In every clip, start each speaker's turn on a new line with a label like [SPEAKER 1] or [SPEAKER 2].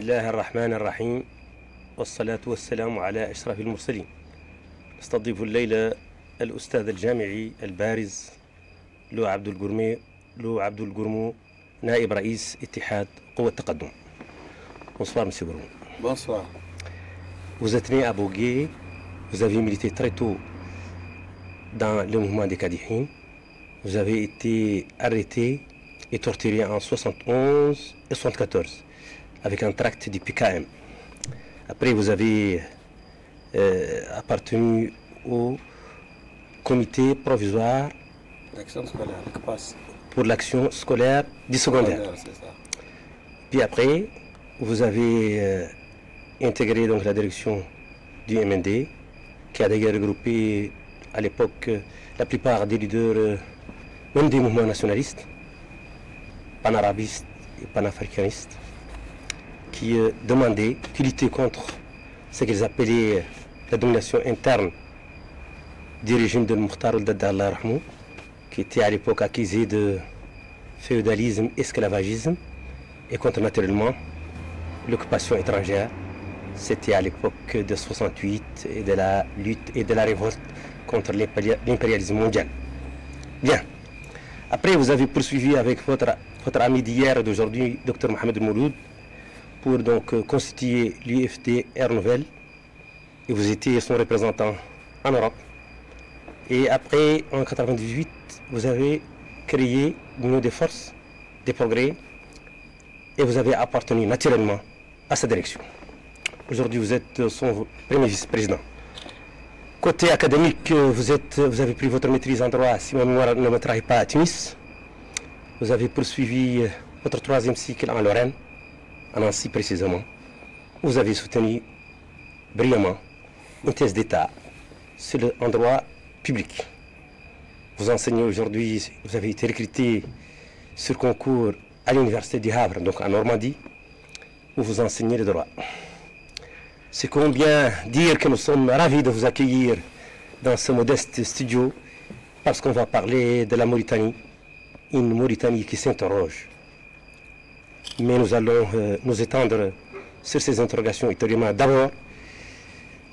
[SPEAKER 1] الله الرحمن الرحيم والصلاة والسلام على أشرف المرسلين. نستضيف الليلة الأستاذ الجامعي البارز لو عبد القرمو نائب رئيس اتحاد قوى التقدم. Bonsoir Monsieur Gourmou.
[SPEAKER 2] Bonsoir.
[SPEAKER 1] Vous êtes né à Bogué, vous avez milité très tôt dans le mouvement des Kadihines. Vous avez été arrêté et torturé en 71 et 74 avec un tract du PKM. Après, vous avez appartenu au comité provisoire pour l'action scolaire du secondaire. Puis après, vous avez intégré donc la direction du MND, qui a d'ailleurs regroupé à l'époque la plupart des leaders, même des mouvements nationalistes, panarabistes et panafricanistes, qui demandaient, qui luttaient contre ce qu'ils appelaient la domination interne du régime de Mokhtar al-Dadda Allah Rahmou, qui était à l'époque accusé de féodalisme, esclavagisme, et contre naturellement l'occupation étrangère. C'était à l'époque de 68 et de la lutte et de la révolte contre l'impérialisme mondial. Bien. Après, vous avez poursuivi avec votre ami d'hier et d'aujourd'hui, Dr Mohamed Mouloud, pour donc constituer l'UFD Air Nouvelle. Et vous étiez son représentant en Europe. Et après, en 1998, vous avez créé l'Union des forces, des progrès, et vous avez appartenu naturellement à sa direction. Aujourd'hui, vous êtes son premier vice-président. Côté académique, vous avez pris votre maîtrise en droit, si ma mémoire ne me trahit pas, à Tunis. Vous avez poursuivi votre troisième cycle en Lorraine, à Nancy précisément. Vous avez soutenu brillamment une thèse d'État en droit public. Vous enseignez aujourd'hui, vous avez été recruté sur concours à l'université du Havre, donc en Normandie, où vous enseignez le droit. C'est combien dire que nous sommes ravis de vous accueillir dans ce modeste studio, parce qu'on va parler de la Mauritanie, une Mauritanie qui s'interroge. Mais nous allons nous étendre sur ces interrogations ultérieurement. D'abord,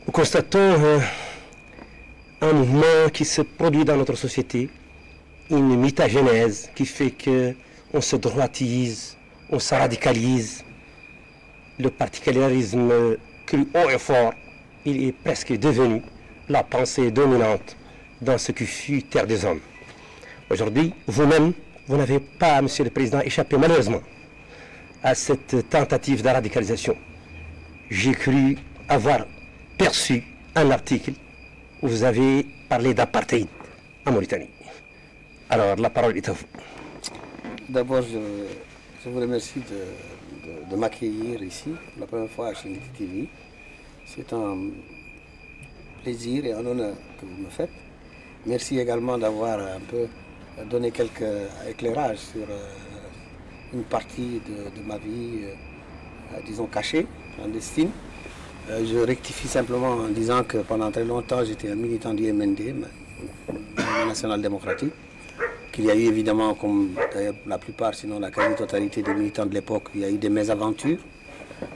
[SPEAKER 1] nous constatons un mouvement qui se produit dans notre société, une mutagénèse qui fait qu'on se droitise, on se radicalise. Le particularisme cru haut et fort, il est presque devenu la pensée dominante dans ce qui fut terre des hommes. Aujourd'hui, vous-même, vous n'avez pas, Monsieur le Président, échappé malheureusement à cette tentative de radicalisation. J'ai cru avoir perçu un article où vous avez parlé d'apartheid en Mauritanie. Alors, la parole est à vous.
[SPEAKER 2] D'abord, je vous remercie de m'accueillir ici, pour la première fois chez TV. C'est un plaisir et un honneur que vous me faites. Merci également d'avoir un peu donné quelques éclairages sur une partie de ma vie, disons cachée, clandestine. Je rectifie simplement en disant que pendant très longtemps, j'étais un militant du MND, Mouvement National Démocratique, qu'il y a eu évidemment, comme la plupart, sinon la quasi-totalité des militants de l'époque, il y a eu des mésaventures.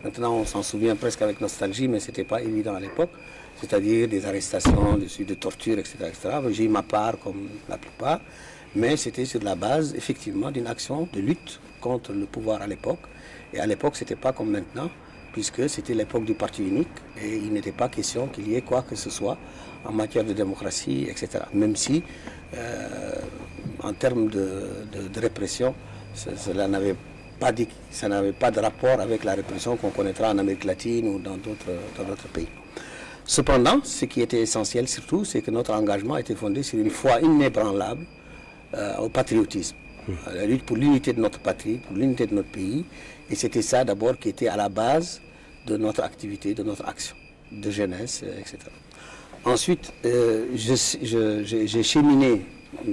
[SPEAKER 2] Maintenant, on s'en souvient presque avec nostalgie, mais ce n'était pas évident à l'époque, c'est-à-dire des arrestations, des suites de torture, etc. J'ai eu ma part, comme la plupart, mais c'était sur la base, effectivement, d'une action de lutte contre le pouvoir à l'époque. Et à l'époque, ce n'était pas comme maintenant, puisque c'était l'époque du parti unique, et il n'était pas question qu'il y ait quoi que ce soit en matière de démocratie, etc. Même si, en termes de répression, cela n'avait pas de rapport avec la répression qu'on connaîtra en Amérique latine ou dans d'autres pays. Cependant, ce qui était essentiel surtout, c'est que notre engagement était fondé sur une foi inébranlable au patriotisme, à la lutte pour l'unité de notre patrie, pour l'unité de notre pays. Et c'était ça d'abord qui était à la base de notre activité, de notre action de jeunesse, etc. Ensuite, j'ai cheminé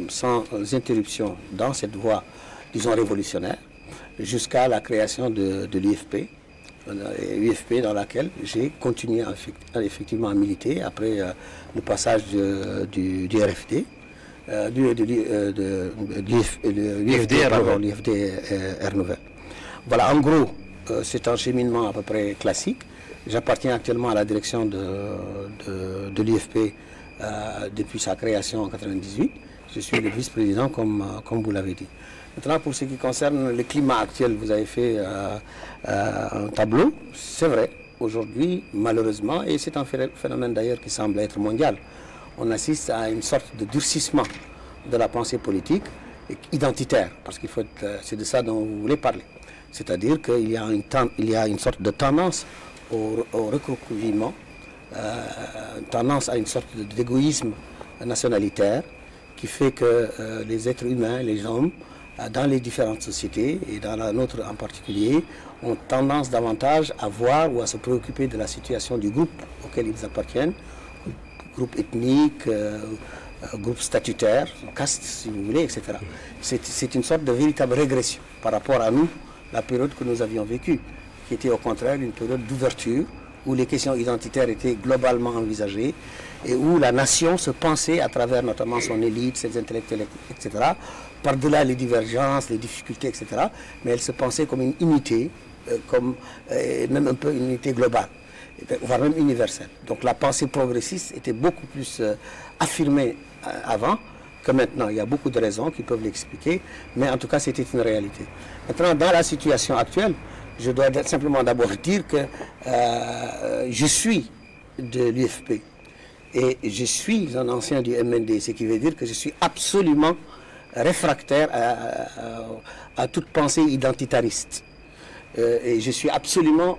[SPEAKER 2] sans interruption dans cette voie, disons, révolutionnaire, jusqu'à la création de l'UFP, UFP dans laquelle j'ai continué effectivement à militer après le passage du RFD, l'UFD Air Nouvelle. Voilà, en gros, c'est un cheminement à peu près classique. J'appartiens actuellement à la direction de l'IFP depuis sa création en 1998. Je suis le vice-président comme vous l'avez dit. Maintenant, pour ce qui concerne le climat actuel, vous avez fait un tableau. C'est vrai, aujourd'hui, malheureusement, et c'est un phénomène d'ailleurs qui semble être mondial, on assiste à une sorte de durcissement de la pensée politique identitaire, parce qu'il faut c'est de ça dont vous voulez parler. C'est-à-dire qu'il y a une sorte de tendance au recroquevillement, une tendance à une sorte d'égoïsme nationalitaire qui fait que les êtres humains, les hommes, dans les différentes sociétés, et dans la nôtre en particulier, ont tendance davantage à voir ou à se préoccuper de la situation du groupe auquel ils appartiennent, groupe ethnique, groupe statutaire, caste si vous voulez, etc. C'est une sorte de véritable régression par rapport à nous, la période que nous avions vécue, qui était au contraire une période d'ouverture, où les questions identitaires étaient globalement envisagées et où la nation se pensait à travers notamment son élite, ses intellectuels, etc., par-delà les divergences, les difficultés, etc., mais elle se pensait comme une unité, même un peu une unité globale, voire même universelle. Donc la pensée progressiste était beaucoup plus affirmée avant que maintenant. Il y a beaucoup de raisons qui peuvent l'expliquer, mais en tout cas c'était une réalité. Maintenant, dans la situation actuelle, je dois simplement d'abord dire que je suis de l'UFP et je suis un ancien du MND, ce qui veut dire que je suis absolument réfractaire à toute pensée identitariste. Et je suis absolument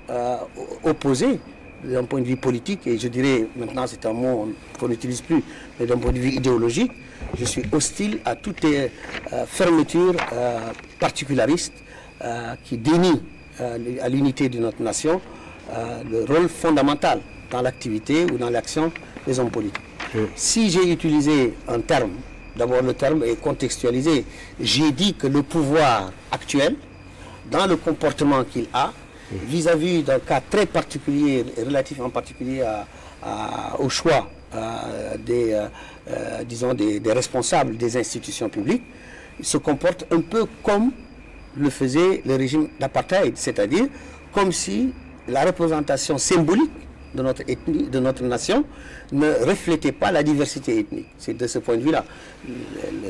[SPEAKER 2] opposé d'un point de vue politique, et je dirais, maintenant c'est un mot qu'on n'utilise plus, mais d'un point de vue idéologique, je suis hostile à toute fermeture particulariste qui dénie à l'unité de notre nation le rôle fondamental dans l'activité ou dans l'action des hommes politiques. Si j'ai utilisé un terme, d'abord le terme est contextualisé, j'ai dit que le pouvoir actuel, dans le comportement qu'il a, vis-à-vis d'un cas très particulier, relatif en particulier au choix disons des responsables des institutions publiques, il se comporte un peu comme le faisait le régime d'apartheid, c'est-à-dire comme si la représentation symbolique de notre ethnie, de notre nation, ne reflétait pas la diversité ethnique. C'est de ce point de vue-là.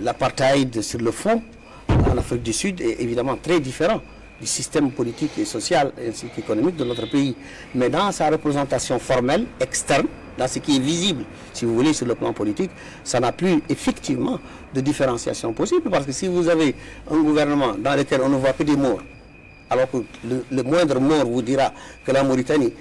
[SPEAKER 2] L'apartheid sur le fond, en Afrique du Sud, est évidemment très différent du système politique et social ainsi qu'économique de notre pays. Mais dans sa représentation formelle, externe, dans ce qui est visible, si vous voulez, sur le plan politique, ça n'a plus effectivement de différenciation possible, parce que si vous avez un gouvernement dans lequel on ne voit que des morts, alors que le moindre mort vous dira que la Mauritanie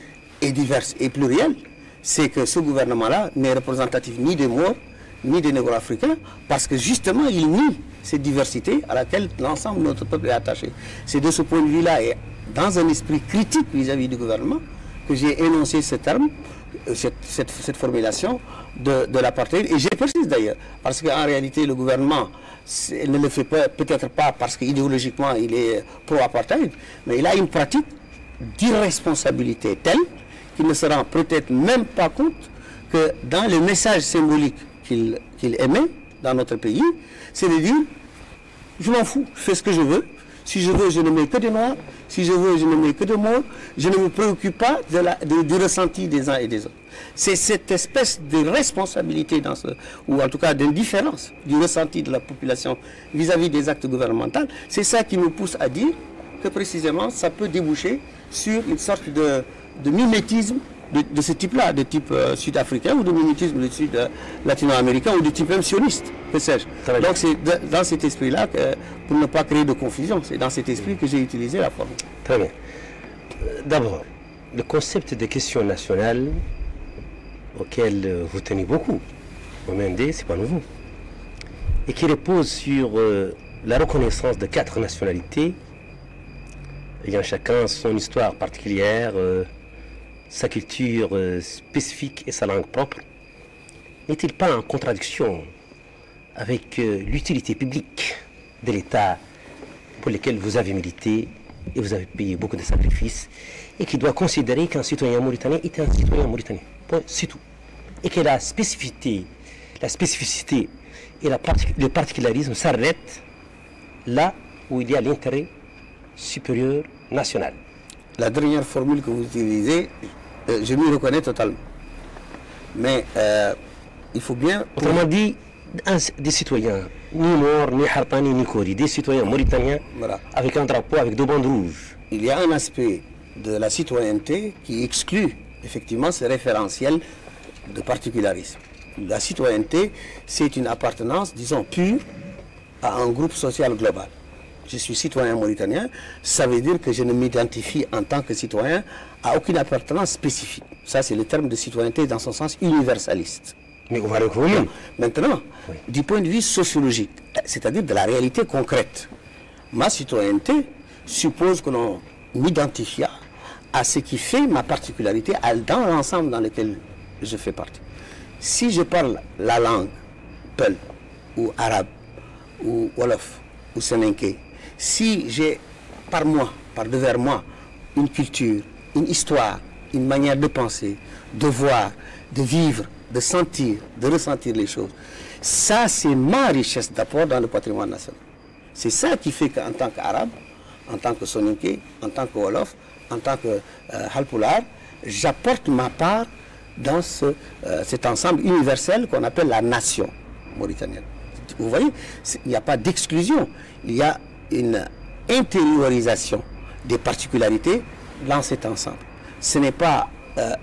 [SPEAKER 2] est diverse et plurielle, c'est que ce gouvernement-là n'est représentatif ni des morts, ni des négro-africains, parce que justement il nie cette diversité à laquelle l'ensemble de notre peuple est attaché. C'est de ce point de vue-là, et dans un esprit critique vis-à-vis du gouvernement, que j'ai énoncé ce terme, cette formulation de l'apartheid, et je précise d'ailleurs, parce qu'en réalité le gouvernement ne le fait peut-être pas parce qu'idéologiquement il est pro-apartheid, mais il a une pratique d'irresponsabilité telle qu'il ne se rend peut-être même pas compte que dans le message symbolique qu'il émet dans notre pays, c'est de dire je m'en fous, je fais ce que je veux. Si je veux, je ne mets que des noirs. Si je veux, je ne mets que des morts. Je ne me préoccupe pas du ressenti des uns et des autres. C'est cette espèce de responsabilité, ou en tout cas d'indifférence du ressenti de la population vis-à-vis des actes gouvernementaux. C'est ça qui me pousse à dire que précisément ça peut déboucher sur une sorte de mimétisme de ce type-là, de type sud-africain, ou de mimétisme de type latino-américain, ou de type même sioniste, que sais-je. Donc c'est dans cet esprit-là, pour ne pas créer de confusion, c'est dans cet esprit que j'ai utilisé la forme.
[SPEAKER 1] Très bien. D'abord, le concept de question nationale, auquel vous tenez beaucoup, au MND, c'est pas nouveau, et qui repose sur la reconnaissance de 4 nationalités, ayant chacun son histoire particulière, sa culture spécifique et sa langue propre, n'est-il pas en contradiction avec l'utilité publique de l'État pour lequel vous avez milité et vous avez payé beaucoup de sacrifices, et qui doit considérer qu'un citoyen mauritanien est un citoyen mauritanien, c'est tout, et que la spécificité et le particularisme s'arrêtent là où il y a l'intérêt supérieur national.
[SPEAKER 2] la dernière formule que vous utilisez, je m'y reconnais totalement. Mais il faut bien...
[SPEAKER 1] Autrement dit, des citoyens, ni Nord, ni Hartani, ni Kori, des citoyens mauritaniens,
[SPEAKER 2] Voilà.
[SPEAKER 1] avec un drapeau, avec 2 bandes rouges.
[SPEAKER 2] Il y a un aspect de la citoyenneté qui exclut effectivement ce référentiel de particularisme. La citoyenneté, c'est une appartenance, disons, pure à un groupe social global. Je suis citoyen mauritanien, ça veut dire que je ne m'identifie en tant que citoyen à aucune appartenance spécifique. Ça, c'est le terme de citoyenneté dans son sens universaliste.
[SPEAKER 1] Mais on va le trouver.
[SPEAKER 2] Maintenant,
[SPEAKER 1] Oui.
[SPEAKER 2] du point de vue sociologique, c'est-à-dire de la réalité concrète, ma citoyenneté suppose que l'on m'identifie à ce qui fait ma particularité dans l'ensemble dans lequel je fais partie. Si je parle la langue Peul ou arabe ou Wolof ou Sénénké, si j'ai par devers moi, une culture, une histoire, une manière de penser, de voir, de vivre, de sentir, de ressentir les choses, ça c'est ma richesse d'apport dans le patrimoine national. C'est ça qui fait qu'en tant qu'arabe, en tant que Soninké, en tant que Wolof, en tant que Halpulaar, j'apporte ma part dans cet ensemble universel qu'on appelle la nation mauritanienne. Vous voyez, il n'y a pas d'exclusion, il y a une intériorisation des particularités dans cet ensemble. Ce n'est pas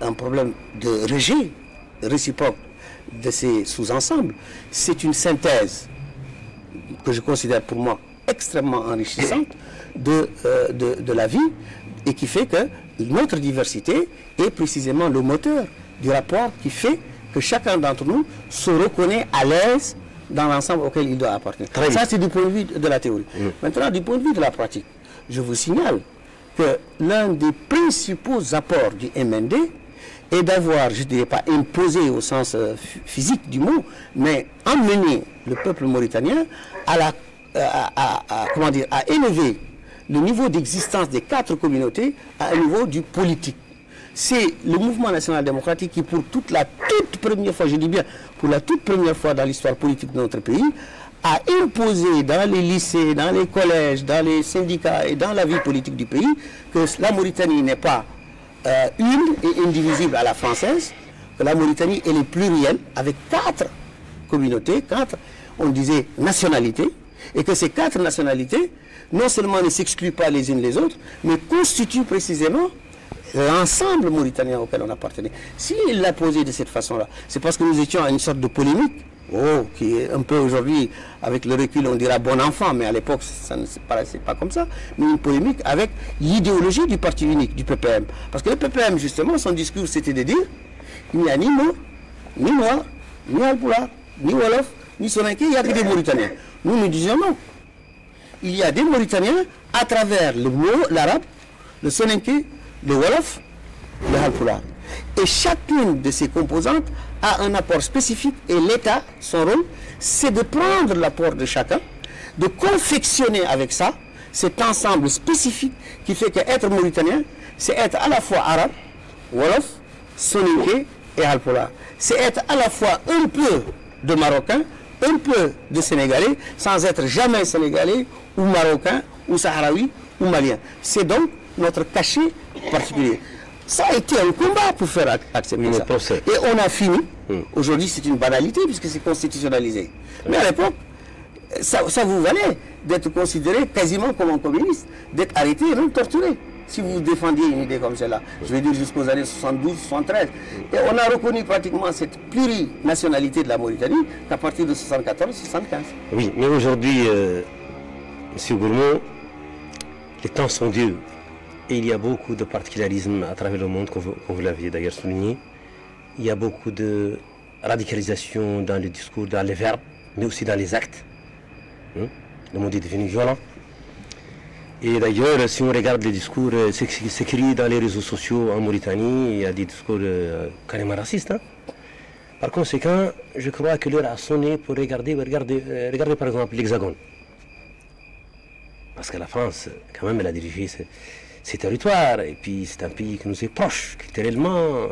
[SPEAKER 2] un problème de rejet réciproque de ces sous-ensembles, c'est une synthèse que je considère pour moi extrêmement enrichissante de la vie et qui fait que notre diversité est précisément le moteur du rapport qui fait que chacun d'entre nous se reconnaît à l'aise dans l'ensemble auquel il doit appartenir. Ça, c'est du point de vue de la théorie. Maintenant, du point de vue de la pratique, je vous signale que l'un des principaux apports du MND est d'avoir, je ne dirais pas imposé au sens physique du mot, mais emmener le peuple mauritanien à élever le niveau d'existence des 4 communautés à un niveau du politique. C'est le mouvement national démocratique qui, pour toute première fois, je dis bien, pour la toute première fois dans l'histoire politique de notre pays, a imposé dans les lycées, dans les collèges, dans les syndicats et dans la vie politique du pays que la Mauritanie n'est pas une et indivisible à la française, que la Mauritanie elle est plurielle avec 4 communautés, 4, on disait, nationalités, et que ces 4 nationalités non seulement ne s'excluent pas les unes les autres, mais constituent précisément l'ensemble mauritanien auquel on appartenait. S'il l'a posé de cette façon-là, c'est parce que nous étions à une sorte de polémique, qui est un peu aujourd'hui, avec le recul, on dira bon enfant, mais à l'époque, ça ne se paraissait pas comme ça, mais une polémique avec l'idéologie du parti unique, du PPM. Parce que le PPM, justement, son discours, c'était de dire il n'y a ni Maure, ni Noir, ni Halpulaar, ni Wolof, ni Soninké, il n'y a que des Mauritaniens. Nous, nous disions non. Il y a des Mauritaniens à travers le mot, l'arabe, le Soninké, le Wolof, le Halpulaar. Et chacune de ces composantes a un apport spécifique et l'État, son rôle, c'est de prendre l'apport de chacun, de confectionner avec ça cet ensemble spécifique qui fait qu'être mauritanien, c'est être à la fois arabe, Wolof, Soninké et Halpulaar. C'est être à la fois un peu de Marocain, un peu de Sénégalais, sans être jamais Sénégalais ou Marocain ou Sahraoui ou Malien. C'est donc notre cachet particulier. Ça a été un combat pour faire accepter ça. Et on a fini. Aujourd'hui, c'est une banalité puisque c'est constitutionnalisé. Mais à l'époque, ça vous valait d'être considéré quasiment comme un communiste, d'être arrêté et même torturé. Si vous défendiez une idée comme celle-là, je vais dire jusqu'aux années 72, 73. Et on a reconnu pratiquement cette plurinationalité de la Mauritanie qu'à partir de 74, 75.
[SPEAKER 1] Oui, mais aujourd'hui, M. Gourmaud, les temps sont durs. Et il y a beaucoup de particularisme à travers le monde, comme vous l'aviez d'ailleurs souligné. Il y a beaucoup de radicalisation dans le discours, dans les verbes, mais aussi dans les actes. Le monde est devenu violent. Et d'ailleurs, si on regarde les discours s'écrits dans les réseaux sociaux en Mauritanie, il y a des discours carrément racistes. Par conséquent, je crois que l'heure a sonné pour regarder par exemple l'Hexagone. Parce que la France, quand même, elle a dirigé ses territoires, et puis c'est un pays qui nous est proche, culturellement,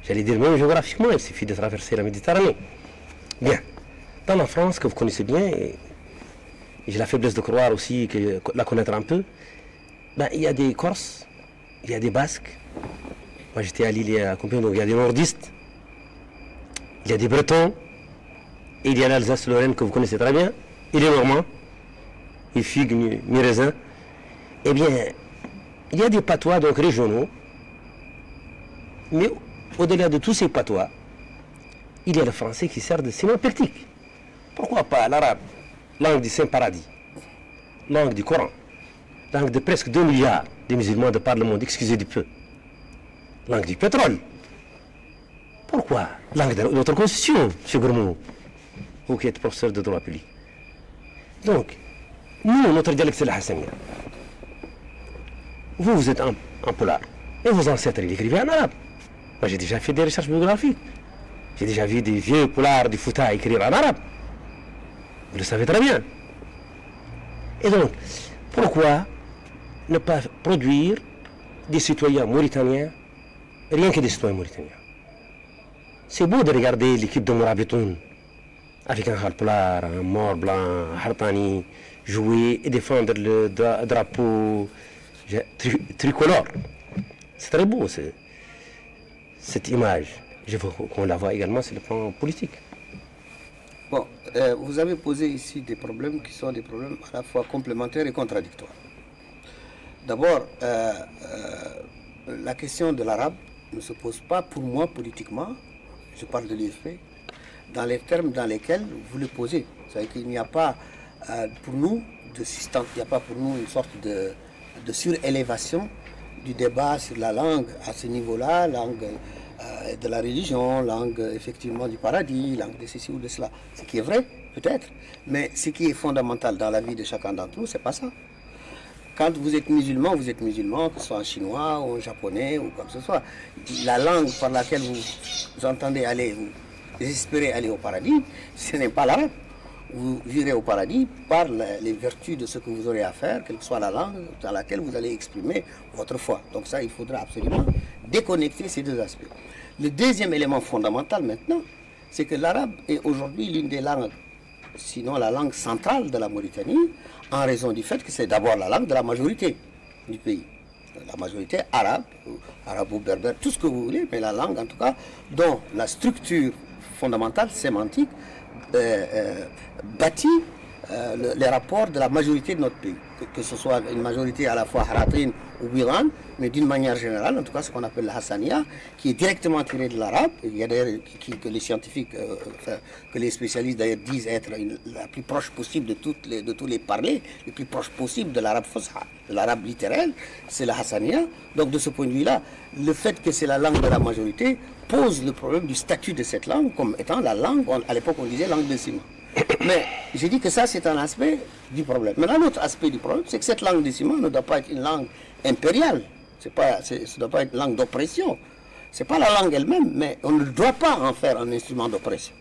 [SPEAKER 1] j'allais dire même géographiquement, il suffit de traverser la Méditerranée. Bien. Dans la France, que vous connaissez bien, et j'ai la faiblesse de croire aussi, la connaître un peu, ben, il y a des Corses, il y a des Basques. Moi j'étais à Lille il y a combien, donc il y a des nordistes, il y a des Bretons, et il y a l'Alsace-Lorraine que vous connaissez très bien, et les Normands, et figues, mi-raisin. Eh bien, il y a des patois donc régionaux, mais au-delà de tous ces patois, il y a le français qui sert de ciment pectique. Pourquoi pas l'arabe, langue du Saint-Paradis, langue du Coran, langue de presque 2 milliards de musulmans de par le monde, excusez du peu. Langue du pétrole. Pourquoi? Langue de notre constitution, M. Gourmou, vous qui êtes professeur de droit public. Donc, nous, notre dialecte, c'est la Hassania. Vous, vous êtes un polar. Et vos ancêtres, ils écrivaient en arabe. Moi, j'ai déjà fait des recherches biographiques. J'ai déjà vu des vieux polars du Fouta écrire en arabe. Vous le savez très bien. Et donc, pourquoi ne pas produire des citoyens mauritaniens, rien que des citoyens mauritaniens? C'est beau de regarder l'équipe de Mourabitoun avec un halpolar, un mort blanc, un hartani, jouer et défendre le drapeau tricolore. C'est très beau cette image. Je veux qu'on la voit également sur le plan politique.
[SPEAKER 2] Bon, vous avez posé ici des problèmes qui sont des problèmes à la fois complémentaires et contradictoires. D'abord, la question de l'arabe ne se pose pas pour moi politiquement, je parle de l'IFP, dans les termes dans lesquels vous le posez. C'est-à-dire qu'il n'y a pas pour nous de système, il n'y a pas pour nous une sorte de surélévation du débat sur la langue à ce niveau-là, langue de la religion, langue effectivement du paradis, langue de ceci ou de cela. Ce qui est vrai, peut-être, mais ce qui est fondamental dans la vie de chacun d'entre nous, c'est pas ça. Quand vous êtes musulman, que ce soit en chinois ou en japonais ou comme ce soit. La langue par laquelle vous entendez aller, vous espérez aller au paradis, ce n'est pas l'arabe. Vous irez au paradis par les vertus de ce que vous aurez à faire, quelle que soit la langue dans laquelle vous allez exprimer votre foi. Donc ça, il faudra absolument déconnecter ces deux aspects. Le deuxième élément fondamental maintenant, c'est que l'arabe est aujourd'hui l'une des langues, sinon la langue centrale de la Mauritanie, en raison du fait que c'est d'abord la langue de la majorité du pays. La majorité arabe, arabo-berbère, tout ce que vous voulez, mais la langue en tout cas, dont la structure fondamentale, sémantique, bâtit les rapports de la majorité de notre pays. Que ce soit une majorité à la fois Haratin ou Biran, mais d'une manière générale, en tout cas ce qu'on appelle la Hassania, qui est directement tirée de l'arabe. Il y a d'ailleurs que les scientifiques, que les spécialistes d'ailleurs disent être la plus proche possible de tous les parlers, le plus proche possible de l'arabe fosha, de l'arabe littéral, c'est la Hassania. Donc de ce point de vue-là, le fait que c'est la langue de la majorité pose le problème du statut de cette langue comme étant la langue, à l'époque on disait langue de ciment. Mais j'ai dit que ça, c'est un aspect du problème. Maintenant, l'autre aspect du problème, c'est que cette langue de ciment ne doit pas être une langue impériale. Ça ne doit pas être une langue d'oppression. Ce n'est pas la langue elle-même, mais on ne doit pas en faire un instrument d'oppression.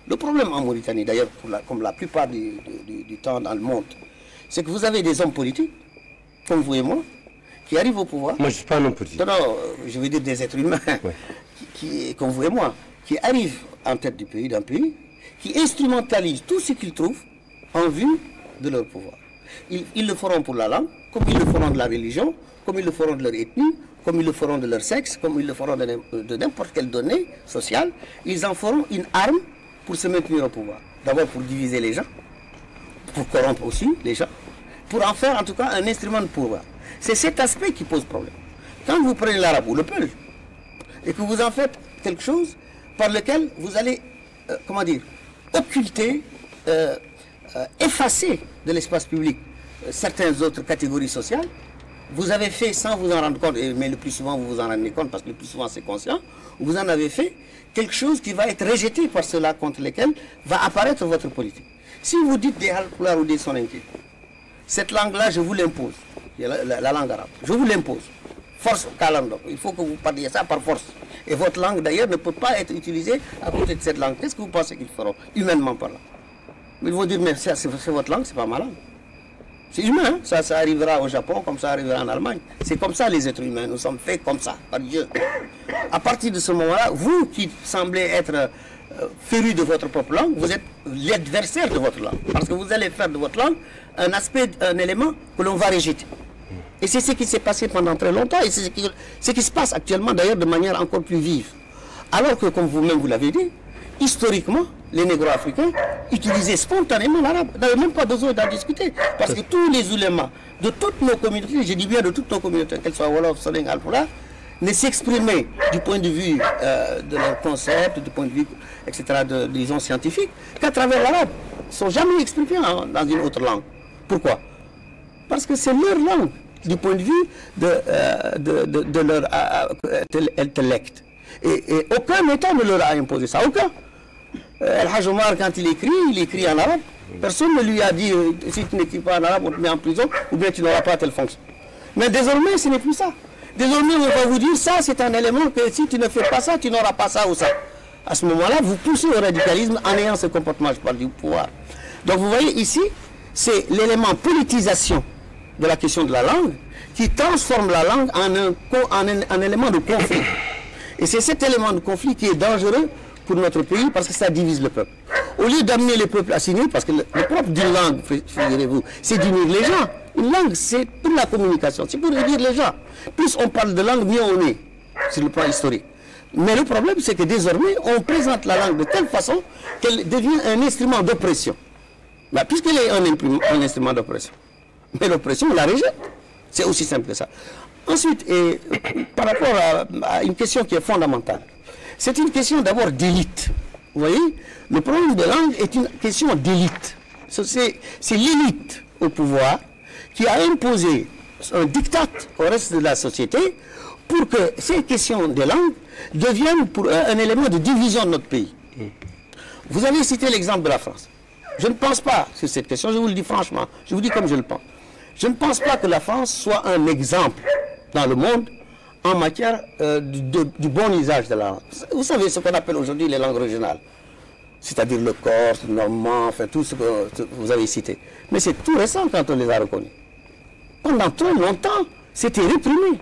[SPEAKER 2] Le problème en Mauritanie, d'ailleurs, comme la plupart du temps dans le monde, c'est que vous avez des hommes politiques, comme vous et moi, qui arrivent au pouvoir.
[SPEAKER 1] Moi, je ne suis pas un homme politique.
[SPEAKER 2] Non, je veux dire des êtres humains, ouais. Comme vous et moi, qui arrivent en tête du pays, d'un pays, qui instrumentalisent tout ce qu'ils trouvent en vue de leur pouvoir. Ils le feront pour la langue, comme ils le feront de la religion, comme ils le feront de leur ethnie, comme ils le feront de leur sexe, comme ils le feront de n'importe quelle donnée sociale. Ils en feront une arme pour se maintenir au pouvoir. D'abord pour diviser les gens, pour corrompre aussi les gens, pour en faire en tout cas un instrument de pouvoir. C'est cet aspect qui pose problème. Quand vous prenez l'arabe ou le peul, et que vous en faites quelque chose par lequel vous allez, comment dire, occulter, effacer de l'espace public certaines autres catégories sociales, vous avez fait sans vous en rendre compte, mais le plus souvent vous vous en rendez compte parce que le plus souvent c'est conscient, vous en avez fait quelque chose qui va être rejeté par ceux-là contre lesquels va apparaître votre politique. Si vous dites des halpulaar ou des soninké, cette langue-là je vous l'impose, la langue arabe, je vous l'impose, force kalandok, il faut que vous parliez ça par force. Et votre langue d'ailleurs ne peut pas être utilisée à côté de cette langue. Qu'est-ce que vous pensez qu'ils feront, humainement parlant? Ils vont dire, mais c'est votre langue, c'est pas ma langue. C'est humain, hein? Ça arrivera au Japon comme ça arrivera en Allemagne. C'est comme ça les êtres humains, nous sommes faits comme ça, par Dieu. À partir de ce moment-là, vous qui semblez être férus de votre propre langue, vous êtes l'adversaire de votre langue. Parce que vous allez faire de votre langue un aspect, un élément que l'on va rejeter. Et c'est ce qui s'est passé pendant très longtemps, et c'est ce qui se passe actuellement d'ailleurs de manière encore plus vive. Alors que, comme vous-même vous l'avez dit, historiquement, les négro-africains utilisaient spontanément l'arabe. Ils n'avaient même pas besoin d'en discuter. Parce que tous les ulémas de toutes nos communautés, je dis bien de toutes nos communautés, qu'elles soient Wolof, Soninké, Alpulaar, ne s'exprimaient du point de vue de leur concept, du point de vue, etc., disons scientifique, qu'à travers l'arabe. Ils ne sont jamais exprimés dans une autre langue. Pourquoi? Parce que c'est leur langue, du point de vue de leur intellect. Et aucun État ne leur a imposé ça, aucun. El Hajj Omar, quand il écrit en arabe. Personne ne lui a dit, si tu n'écris pas en arabe, on te met en prison, ou bien tu n'auras pas telle fonction. Mais désormais, ce n'est plus ça. Désormais, on va vous dire, ça c'est un élément que si tu ne fais pas ça, tu n'auras pas ça ou ça. À ce moment-là, vous poussez au radicalisme en ayant ce comportement, je parle du pouvoir. Donc vous voyez ici, c'est l'élément politisation de la question de la langue qui transforme la langue en un élément de conflit. Et c'est cet élément de conflit qui est dangereux pour notre pays parce que ça divise le peuple. Au lieu d'amener les peuples à s'unir, parce que le propre d'une langue, figurez-vous, c'est d'unir les gens. Une langue, c'est pour la communication, c'est pour unir les gens. Plus on parle de langue, mieux on est, sur le plan historique. Mais le problème, c'est que désormais, on présente la langue de telle façon qu'elle devient un instrument d'oppression. Bah, puisqu'elle est un instrument d'oppression. Mais l'oppression, on la rejette. C'est aussi simple que ça. Ensuite, par rapport à une question qui est fondamentale, c'est une question d'abord d'élite. Vous voyez, le problème de langue est une question d'élite. C'est l'élite au pouvoir qui a imposé un diktat au reste de la société pour que ces questions de langue deviennent pour un élément de division de notre pays. Vous avez cité l'exemple de la France. Je ne pense pas sur cette question, je vous le dis franchement, je vous dis comme je le pense. Je ne pense pas que la France soit un exemple dans le monde en matière du bon usage de la langue. Vous savez ce qu'on appelle aujourd'hui les langues régionales, c'est-à-dire le corse, le normand, enfin tout ce que vous avez cité. Mais c'est tout récent quand on les a reconnus. Pendant trop longtemps, c'était réprimé.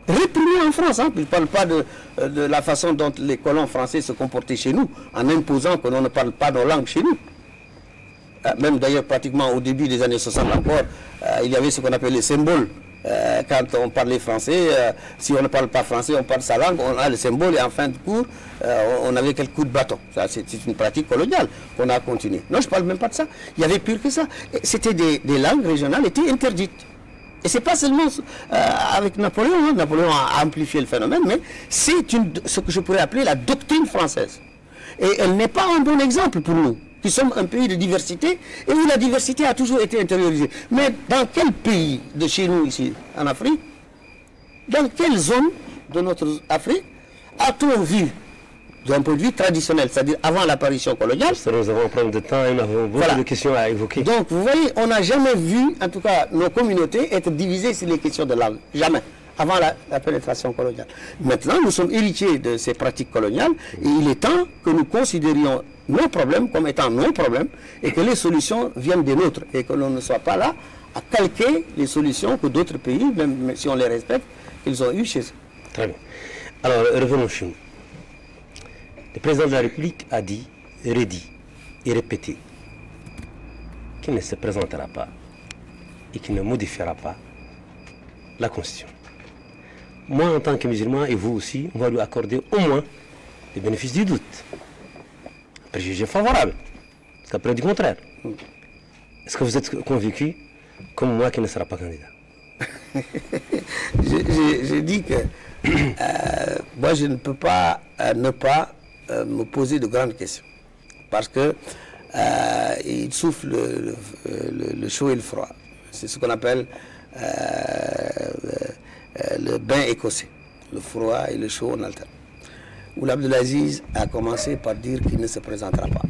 [SPEAKER 2] Réprimé en France. Hein. Je ne parle pas de la façon dont les colons français se comportaient chez nous, en imposant que l'on ne parle pas nos langues chez nous. Même d'ailleurs, pratiquement au début des années 60 encore, il y avait ce qu'on appelle les symboles. Quand on parlait français, si on ne parle pas français, on parle sa langue, on a le symbole et en fin de cours, on avait quelques coups de bâton. C'est une pratique coloniale qu'on a continué. Non, je ne parle même pas de ça. Il y avait pire que ça. C'était des langues régionales étaient interdites. Et ce n'est pas seulement avec Napoléon. Hein. Napoléon a amplifié le phénomène, mais c'est ce que je pourrais appeler la doctrine française. Et elle n'est pas un bon exemple pour nous, qui sommes un pays de diversité et où la diversité a toujours été intériorisée. Mais dans quel pays de chez nous ici, en Afrique, dans quelle zone de notre Afrique a-t-on vu, d'un point de vue traditionnel, c'est-à-dire avant l'apparition coloniale?
[SPEAKER 1] Nous avons un problème de temps et nous avons beaucoup de questions à évoquer.
[SPEAKER 2] Donc, vous voyez, on n'a jamais vu, en tout cas, nos communautés être divisées sur les questions de langue. Jamais. Avant la pénétration coloniale. Maintenant, nous sommes héritiers de ces pratiques coloniales et il est temps que nous considérions nos problèmes comme étant nos problèmes et que les solutions viennent des nôtres et que l'on ne soit pas là à calquer les solutions que d'autres pays, même si on les respecte, ils ont eues chez eux.
[SPEAKER 1] Très bien. Alors, revenons chez nous. Le président de la République a dit, redit et répété qu'il ne se présentera pas et qu'il ne modifiera pas la Constitution. Moi, en tant que musulman, et vous aussi, on va lui accorder au moins le bénéfice du doute. Préjugé favorable. Parce qu'après, du contraire. Est-ce que vous êtes convaincu, comme moi, qu'il ne sera pas candidat?
[SPEAKER 2] J'ai dit que moi, je ne peux pas ne pas me poser de grandes questions. Parce que il souffle le chaud et le froid. C'est ce qu'on appelle le bain écossais. Le froid et le chaud en alterne. Ould Abdelaziz a commencé par dire qu'il ne se présentera pas.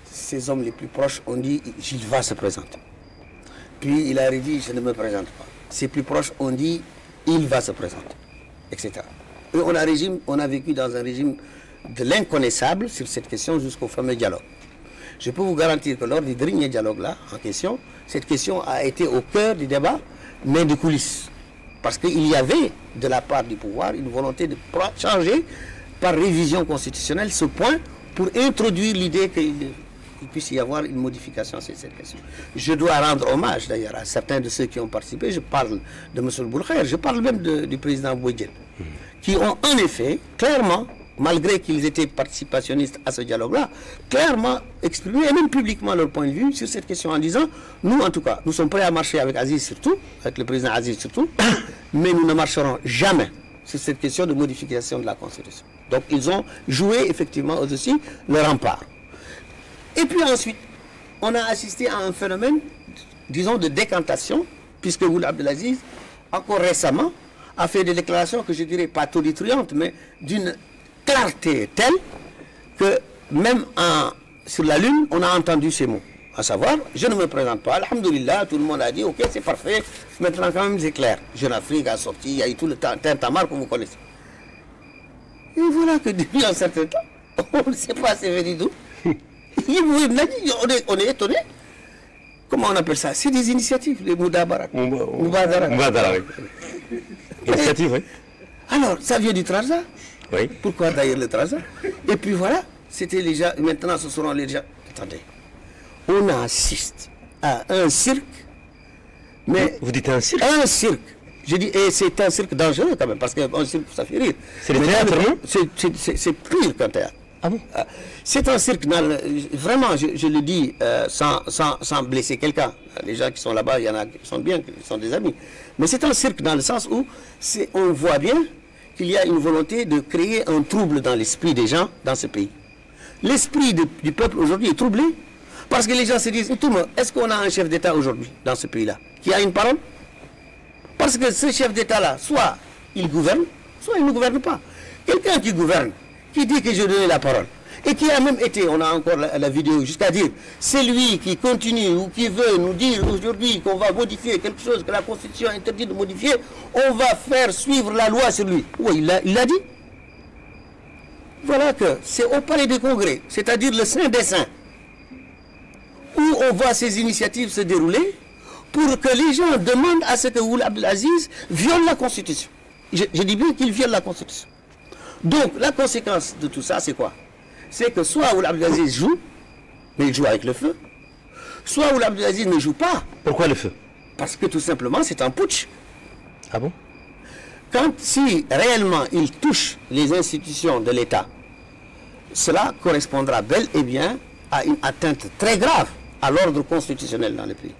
[SPEAKER 2] Ses hommes les plus proches ont dit qu'il va se présenter. Puis il a dit je ne me présente pas. Ses plus proches ont dit il va se présenter, etc. Et on a vécu dans un régime de l'inconnaissable sur cette question jusqu'au fameux dialogue. Je peux vous garantir que lors du dernier dialogue-là, en question, cette question a été au cœur du débat, mais de coulisses. Parce qu'il y avait, de la part du pouvoir, une volonté de changer, par révision constitutionnelle, ce point pour introduire l'idée qu'il puisse y avoir une modification sur cette question. Je dois rendre hommage d'ailleurs à certains de ceux qui ont participé. Je parle de M. Boulkhair, je parle même du président Bouedjen, qui ont en effet, clairement, malgré qu'ils étaient participationnistes à ce dialogue-là, clairement exprimé, et même publiquement leur point de vue sur cette question en disant, nous en tout cas, nous sommes prêts à marcher avec Aziz surtout, avec le président Aziz surtout, mais nous ne marcherons jamais sur cette question de modification de la Constitution. Donc ils ont joué effectivement aussi le rempart. Et puis ensuite, on a assisté à un phénomène, disons, de décantation, puisque Ould Abdelaziz, encore récemment, a fait des déclarations que je dirais pas tonitruantes, mais d'une clarté telle que même sur la Lune, on a entendu ces mots. À savoir, je ne me présente pas, alhamdoulilah, tout le monde a dit, ok, c'est parfait, maintenant quand même c'est clair. Jeune Afrique a sorti, il y a eu tout le tintamarre que vous connaissez. Et voilà que depuis un certain temps, on ne sait pas c'est venu d'où. On est étonné. Comment on appelle ça? C'est des initiatives, les Moudabara.
[SPEAKER 1] Moudabara, oui. Initiative, oui.
[SPEAKER 2] Alors, ça vient du Trarza.
[SPEAKER 1] Oui.
[SPEAKER 2] Pourquoi d'ailleurs le Trarza? Et puis voilà, c'était les gens, maintenant ce seront les gens. Attendez, on assiste à un cirque, mais...
[SPEAKER 1] Vous dites un cirque?
[SPEAKER 2] Un cirque. Je dis, et c'est un cirque dangereux quand même, parce qu'un cirque, ça fait rire.
[SPEAKER 1] C'est le théâtre, non?
[SPEAKER 2] C'est pire qu'un théâtre.
[SPEAKER 1] Ah bon?
[SPEAKER 2] C'est un cirque, vraiment, je le dis sans blesser quelqu'un. Les gens qui sont là-bas, il y en a qui sont bien, qui sont des amis. Mais c'est un cirque dans le sens où on voit bien qu'il y a une volonté de créer un trouble dans l'esprit des gens dans ce pays. L'esprit du peuple aujourd'hui est troublé parce que les gens se disent, est-ce qu'on a un chef d'État aujourd'hui dans ce pays-là qui a une parole? Parce que ce chef d'État-là, soit il gouverne, soit il ne gouverne pas. Quelqu'un qui gouverne, qui dit que je donne la parole, et qui a même été, on a encore la vidéo, jusqu'à dire, c'est lui qui continue ou qui veut nous dire aujourd'hui qu'on va modifier quelque chose que la Constitution interdit de modifier, on va faire suivre la loi sur lui. Oui, il l'a dit. Voilà que c'est au Palais des Congrès, c'est-à-dire le Saint des Saints, où on voit ces initiatives se dérouler pour que les gens demandent à ce que Ould Abdelaziz viole la Constitution. Je dis bien qu'il viole la Constitution. Donc, la conséquence de tout ça, c'est quoi? C'est que soit Ould Abdelaziz joue, mais il joue avec le feu, soit Ould Abdelaziz ne joue pas.
[SPEAKER 1] Pourquoi le feu?
[SPEAKER 2] Parce que tout simplement, c'est un putsch.
[SPEAKER 1] Ah bon?
[SPEAKER 2] Si réellement il touche les institutions de l'État, cela correspondra bel et bien à une atteinte très grave à l'ordre constitutionnel dans le pays.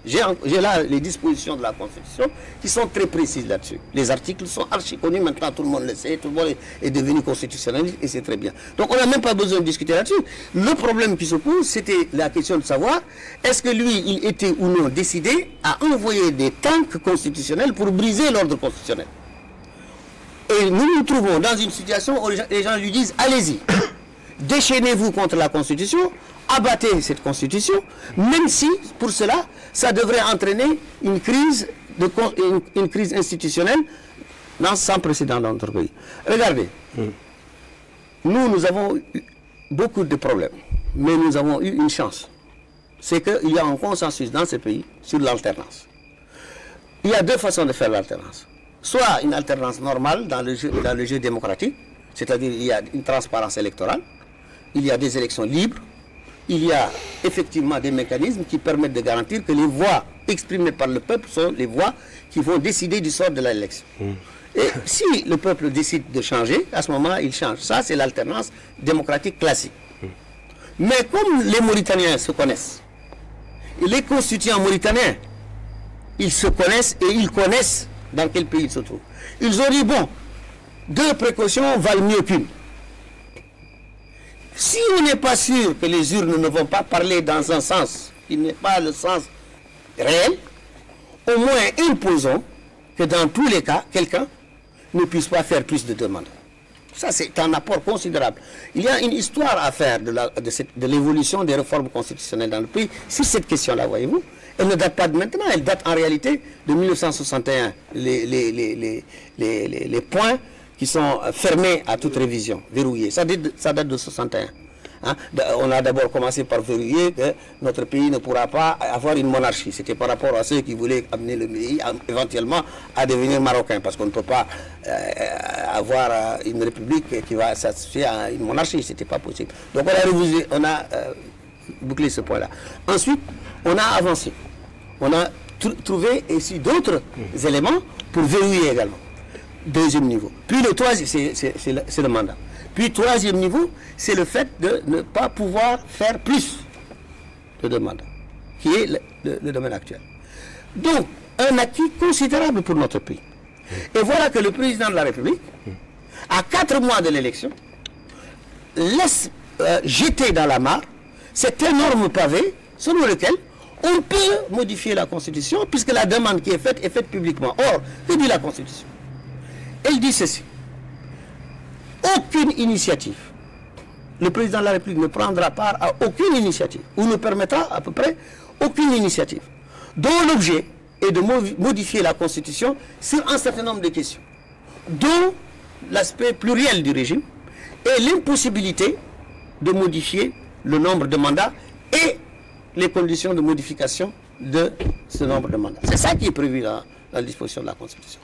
[SPEAKER 2] J'ai là les dispositions de la Constitution qui sont très précises là-dessus. Les articles sont archi connus, maintenant tout le monde le sait, tout le monde est devenu constitutionnaliste et c'est très bien. Donc on n'a même pas besoin de discuter là-dessus. Le problème qui se pose, c'était la question de savoir, est-ce que lui, il était ou non décidé à envoyer des tanks constitutionnels pour briser l'ordre constitutionnel. Et nous nous trouvons dans une situation où les gens lui disent, allez-y, déchaînez-vous contre la Constitution, abattez cette Constitution, même si, pour cela, ça devrait entraîner une crise institutionnelle sans précédent dans notre pays. Regardez, nous avons eu beaucoup de problèmes, mais nous avons eu une chance. C'est qu'il y a un consensus dans ce pays sur l'alternance. Il y a deux façons de faire l'alternance. Soit une alternance normale dans le jeu démocratique, c'est-à-dire il y a une transparence électorale, il y a des élections libres, il y a effectivement des mécanismes qui permettent de garantir que les voix exprimées par le peuple sont les voix qui vont décider du sort de l'élection. Et si le peuple décide de changer, à ce moment il change. Ça, c'est l'alternance démocratique classique. Mais comme les Mauritaniens se connaissent, et les constituants mauritaniens, ils se connaissent et ils connaissent dans quel pays ils se trouvent. Ils ont dit, bon, deux précautions valent mieux qu'une. Si on n'est pas sûr que les urnes ne vont pas parler dans un sens qui n'est pas le sens réel, au moins imposons que dans tous les cas, quelqu'un ne puisse pas faire plus de demandes. Ça, c'est un apport considérable. Il y a une histoire à faire de l'évolution des réformes constitutionnelles dans le pays sur cette question-là, voyez-vous. Elle ne date pas de maintenant, elle date en réalité de 1961. Les points qui sont fermés à toute révision, verrouillés. Ça date de 61. Hein? On a d'abord commencé par verrouiller que notre pays ne pourra pas avoir une monarchie. C'était par rapport à ceux qui voulaient amener le pays éventuellement à devenir marocain, parce qu'on ne peut pas avoir une république qui va s'associer à une monarchie. C'était pas possible. Donc on a boucler ce point-là. Ensuite, on a avancé. On a trouvé ici d'autres éléments pour verrouiller également. Deuxième niveau. Puis le troisième, c'est le mandat. Puis troisième niveau, c'est le fait de ne pas pouvoir faire plus de deux mandats, qui est le domaine actuel. Donc, un acquis considérable pour notre pays. Et voilà que le président de la République, à 4 mois de l'élection, laisse jeter dans la mare cet énorme pavé selon lequel on peut modifier la Constitution puisque la demande qui est faite publiquement. Or, que dit la Constitution? Elle dit ceci. Aucune initiative. Le président de la République ne prendra part à aucune initiative ou ne permettra à peu près aucune initiative dont l'objet est de modifier la Constitution sur un certain nombre de questions, dont l'aspect pluriel du régime et l'impossibilité de modifier le nombre de mandats et les conditions de modification de ce nombre de mandats. C'est ça qui est prévu dans la disposition de la Constitution.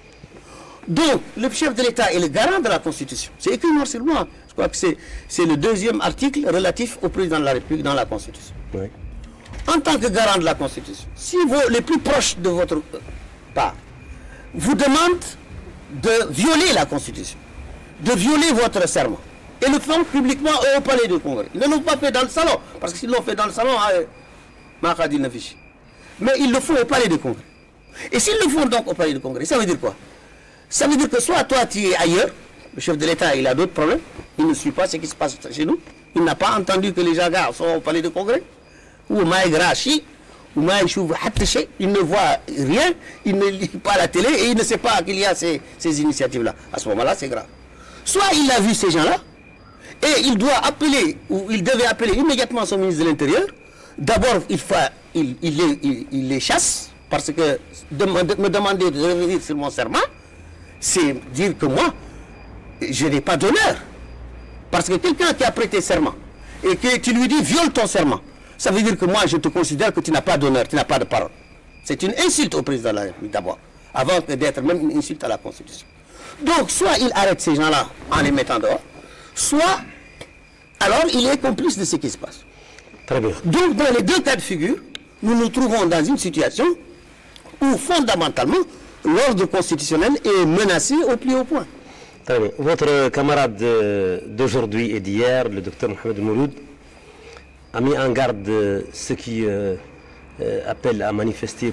[SPEAKER 2] Donc, le chef de l'État est le garant de la Constitution. C'est écrit noir sur blanc. Je crois que c'est le deuxième article relatif au président de la République dans la Constitution. Oui. En tant que garant de la Constitution, si les plus proches de votre part vous demandent de violer la Constitution, de violer votre serment, et le font publiquement au palais du Congrès. Ils ne l'ont pas fait dans le salon, parce que s'ils l'ont fait dans le salon, mais ils le font au palais du Congrès. Et s'ils le font donc au palais du Congrès, ça veut dire quoi? Ça veut dire que soit toi tu es ailleurs, le chef de l'État il a d'autres problèmes, il ne suit pas ce qui se passe chez nous, il n'a pas entendu que les gens sont au palais du Congrès, ou Maïgrachi, ou Maïchou Hattaché, il ne voit rien, il ne lit pas la télé et il ne sait pas qu'il y a ces initiatives-là. À ce moment-là, c'est grave. Soit il a vu ces gens-là, et il doit appeler, ou il devait appeler immédiatement son ministre de l'Intérieur. D'abord, il les chasse, parce que me demander de revenir sur mon serment, c'est dire que moi, je n'ai pas d'honneur. Parce que quelqu'un qui a prêté serment, et que tu lui dis, viole ton serment, ça veut dire que moi, je te considère que tu n'as pas d'honneur, tu n'as pas de parole. C'est une insulte au président de la République, d'abord, avant d'être même une insulte à la Constitution. Donc, soit il arrête ces gens-là en les mettant dehors, soit, alors, il est complice de ce qui se passe.
[SPEAKER 1] Très bien.
[SPEAKER 2] Donc, dans les deux cas de figure, nous nous trouvons dans une situation où, fondamentalement, l'ordre constitutionnel est menacé au plus haut point.
[SPEAKER 1] Très bien. Votre camarade d'aujourd'hui et d'hier, le docteur Mohamed Mouloud, a mis en garde ceux qui appellent à manifester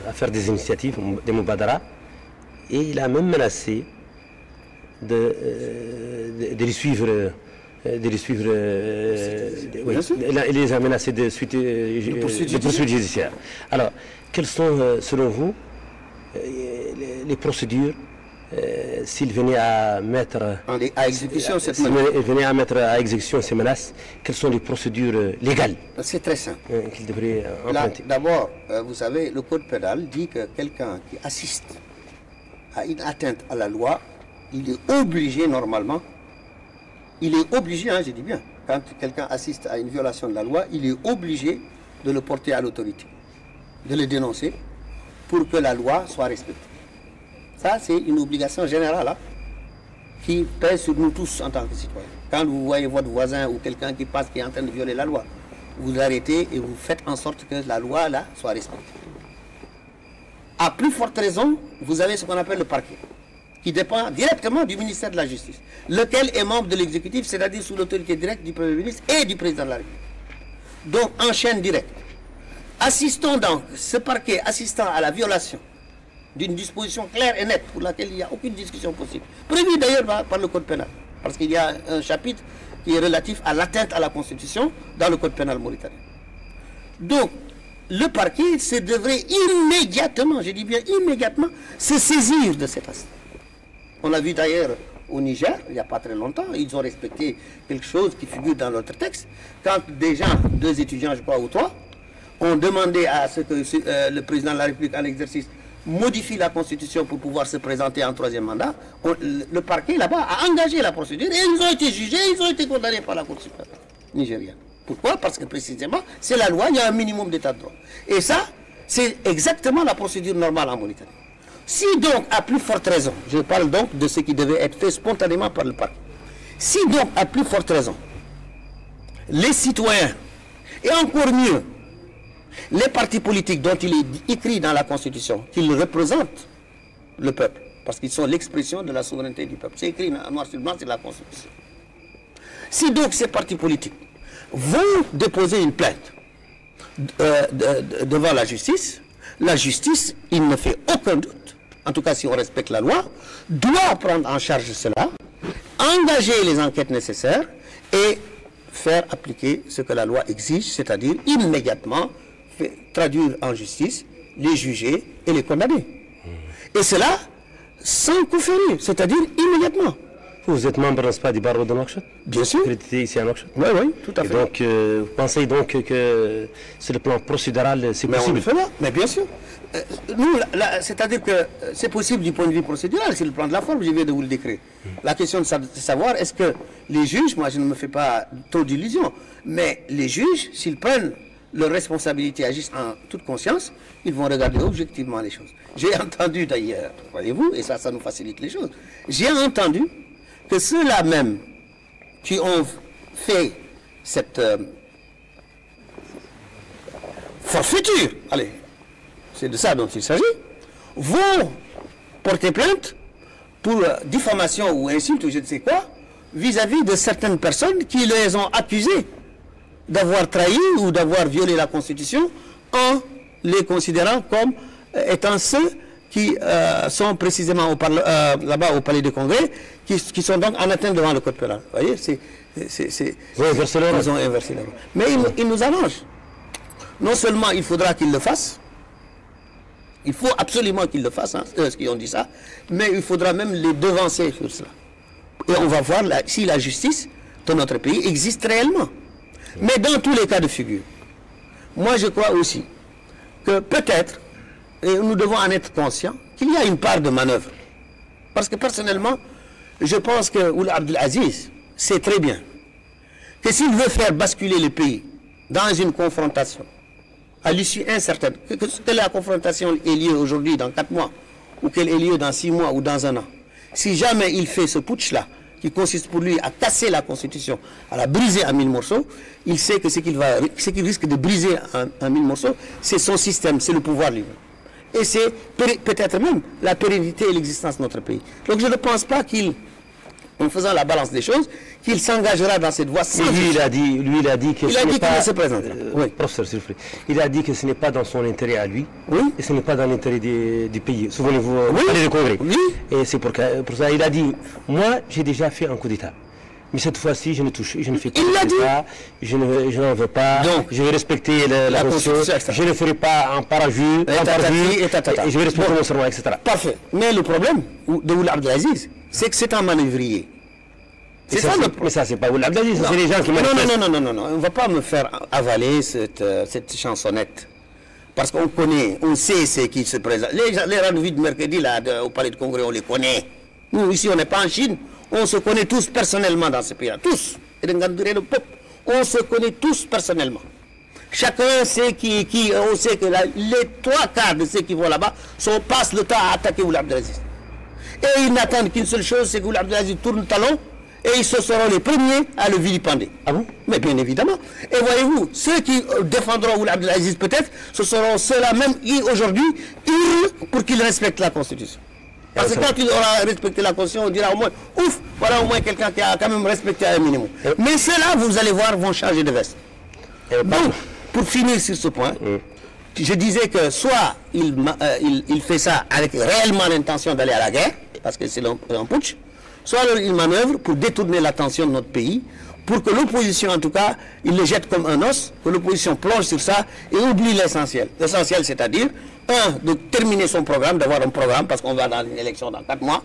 [SPEAKER 1] à faire des initiatives, des Moubadara, et il a même menacé de les suivre. Il les a menacés de poursuites judiciaires. Alors, quelles sont, selon vous, les procédures s'il venait à mettre
[SPEAKER 2] à exécution
[SPEAKER 1] ces menaces, quelles sont les procédures légales?
[SPEAKER 2] C'est très simple.
[SPEAKER 1] Qu'il devrait emprunter.
[SPEAKER 2] D'abord, vous savez, le code pénal dit que quelqu'un qui assiste à une atteinte à la loi, il est obligé normalement, il est obligé, je dis bien, quand quelqu'un assiste à une violation de la loi, il est obligé de le porter à l'autorité, de le dénoncer pour que la loi soit respectée. Ça, c'est une obligation générale qui pèse sur nous tous en tant que citoyens. Quand vous voyez votre voisin ou quelqu'un qui passe, qui est en train de violer la loi, vous l'arrêtez et vous faites en sorte que la loi là soit respectée. À plus forte raison, vous avez ce qu'on appelle le parquet, qui dépend directement du ministère de la Justice, lequel est membre de l'exécutif, c'est-à-dire sous l'autorité directe du Premier ministre et du Président de la République. Donc, en chaîne directe. Assistons donc, ce parquet assistant à la violation d'une disposition claire et nette pour laquelle il n'y a aucune discussion possible, prévue d'ailleurs par le Code pénal, parce qu'il y a un chapitre qui est relatif à l'atteinte à la Constitution dans le Code pénal mauritanien. Donc, le parquet devrait immédiatement, je dis bien immédiatement, se saisir de cet aspect. On l'a vu d'ailleurs au Niger, il n'y a pas très longtemps, ils ont respecté quelque chose qui figure dans notre texte. Quand des gens, 2 étudiants, je crois, ou 3, ont demandé à ce que le président de la République en exercice modifie la Constitution pour pouvoir se présenter en 3e mandat, le parquet là-bas a engagé la procédure et ils ont été jugés, ils ont été condamnés par la Cour suprême nigérienne. Pourquoi? Parce que précisément, c'est la loi, il y a un minimum d'état de droit. Et ça, c'est exactement la procédure normale en Mauritanie. Si donc, à plus forte raison, je parle donc de ce qui devait être fait spontanément par le parquet, si donc, à plus forte raison, les citoyens Et encore mieux, les partis politiques dont il est écrit dans la Constitution qu'ils représentent le peuple, parce qu'ils sont l'expression de la souveraineté du peuple. C'est écrit noir sur blanc, c'est la Constitution. Si donc ces partis politiques vont déposer une plainte devant la justice, il ne fait aucun doute, en tout cas si on respecte la loi, doit prendre en charge cela, engager les enquêtes nécessaires et faire appliquer ce que la loi exige, c'est-à-dire immédiatement traduire en justice, les juger et les condamner. Et cela sans coup férir, c'est-à-dire immédiatement.
[SPEAKER 1] Vous êtes membre, n'est-ce pas, du barreau de Nouakchott?
[SPEAKER 2] Bien sûr.
[SPEAKER 1] Crédité ici à Nouakchott?
[SPEAKER 2] Oui, oui, tout à fait.
[SPEAKER 1] Et donc, vous pensez donc que sur le plan procédural, c'est possible?
[SPEAKER 2] On le fait là, mais bien sûr. Nous, c'est-à-dire que c'est possible du point de vue procédural, c'est le plan de la forme, je viens de vous le décrire. La question de savoir, est-ce que les juges, moi je ne me fais pas trop d'illusions, mais les juges, s'ils prennent leurs responsabilités, agissent en toute conscience, ils vont regarder objectivement les choses. J'ai entendu d'ailleurs, voyez-vous, et ça nous facilite les choses, j'ai entendu que ceux-là même qui ont fait cette forfaiture, allez, c'est de ça dont il s'agit, vont porter plainte pour diffamation ou insulte ou je ne sais quoi, vis-à-vis de certaines personnes qui les ont accusées d'avoir trahi ou d'avoir violé la Constitution en les considérant comme étant ceux qui sont précisément là-bas au Palais des Congrès, qui sont donc en atteinte devant le Code pénal. Vous voyez, ils ont inversé la loi. Mais il nous arrange. Non seulement il faudra qu'ils le fassent, il faut absolument qu'ils le fassent, hein, ceux qui ont dit ça, mais il faudra même les devancer sur cela. Et on va voir si la justice de notre pays existe réellement. Mais dans tous les cas de figure, moi je crois aussi que peut-être, et nous devons en être conscients, qu'il y a une part de manœuvre. Parce que personnellement, je pense que Ould Abdel Aziz sait très bien que s'il veut faire basculer le pays dans une confrontation, à l'issue incertaine, que la confrontation ait lieu aujourd'hui dans 4 mois, ou qu'elle ait lieu dans 6 mois ou dans 1 an, si jamais il fait ce putsch-là, qui consiste pour lui à casser la Constitution, à la briser en 1000 morceaux, il sait que ce qu'il risque de briser en 1000 morceaux, c'est son système, c'est le pouvoir lui-même. Et c'est peut-être même la pérennité et l'existence de notre pays. Donc je ne pense pas en faisant la balance des choses, qu'il s'engagera dans cette voie sans...
[SPEAKER 1] Lui, il a dit que ce n'est pas...
[SPEAKER 2] se présente.
[SPEAKER 1] Oui. Professeur, s'il vous plaît. Il a dit que ce n'est pas dans son intérêt à lui,
[SPEAKER 2] oui.
[SPEAKER 1] Et ce n'est pas dans l'intérêt du pays. Souvenez-vous,
[SPEAKER 2] oui.
[SPEAKER 1] Palais du Congrès.
[SPEAKER 2] Oui.
[SPEAKER 1] Et c'est pour ça il a dit, moi, j'ai déjà fait un coup d'État. Mais cette fois-ci, je ne fais pas de coup d'État, je n'en veux pas, donc, je vais respecter la Constitution, je ne ferai pas un parajus, et je vais respecter mon serment, etc.
[SPEAKER 2] Parfait. Mais le problème de Ould Abdel Aziz, c'est que c'est un manœuvrier.
[SPEAKER 1] Mais ça, c'est pas Ould Abdel Aziz, c'est les gens qui manifestent.
[SPEAKER 2] Non, on ne va pas me faire avaler cette chansonnette. Parce qu'on connaît, on sait ce qui se présente. Les rendez-vous de mercredi là, au Palais de Congrès, on les connaît. Nous, ici, on n'est pas en Chine. On se connaît tous personnellement dans ce pays-là. Tous. On se connaît tous personnellement. Chacun sait on sait que les 3/4 de ceux qui vont là-bas passent le temps à attaquer Ould Abdel Aziz. Et ils n'attendent qu'une seule chose, c'est que Ould Abdel Aziz tourne le talon et ils seront les premiers à le vilipender.
[SPEAKER 1] Ah bon?
[SPEAKER 2] Mais bien évidemment. Et voyez-vous, ceux qui défendront Ould Abdel Aziz peut-être, ce seront ceux-là même qui aujourd'hui hurlent pour qu'il respecte la Constitution. Parce que quand il aura respecté la Constitution, on dira au moins, ouf, voilà au moins quelqu'un qui a quand même respecté un minimum. Mais ceux-là, vous allez voir, vont changer de veste. Donc, pour finir sur ce point, je disais que soit il fait ça avec réellement l'intention d'aller à la guerre, parce que c'est un putsch, soit alors il manœuvre pour détourner l'attention de notre pays, pour que l'opposition, en tout cas, il le jette comme un os, que l'opposition plonge sur ça et oublie l'essentiel. L'essentiel, c'est-à-dire, de terminer son programme, d'avoir un programme, parce qu'on va dans une élection dans 4 mois,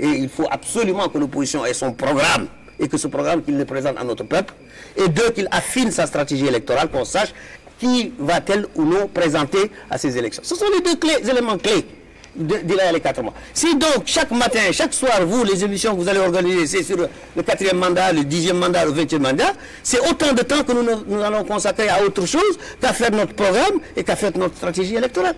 [SPEAKER 2] et il faut absolument que l'opposition ait son programme, et que ce programme qu'il le présente à notre peuple, et 2, qu'il affine sa stratégie électorale, qu'on sache qui va-t-elle ou non présenter à ces élections. Ce sont les 2 éléments clés. là, les 4 mois. Si donc, chaque matin, chaque soir, vous, les émissions que vous allez organiser, c'est sur le 4e mandat, le 10e mandat, le 20e mandat, c'est autant de temps que nous allons consacrer à autre chose qu'à faire notre programme et qu'à faire notre stratégie électorale.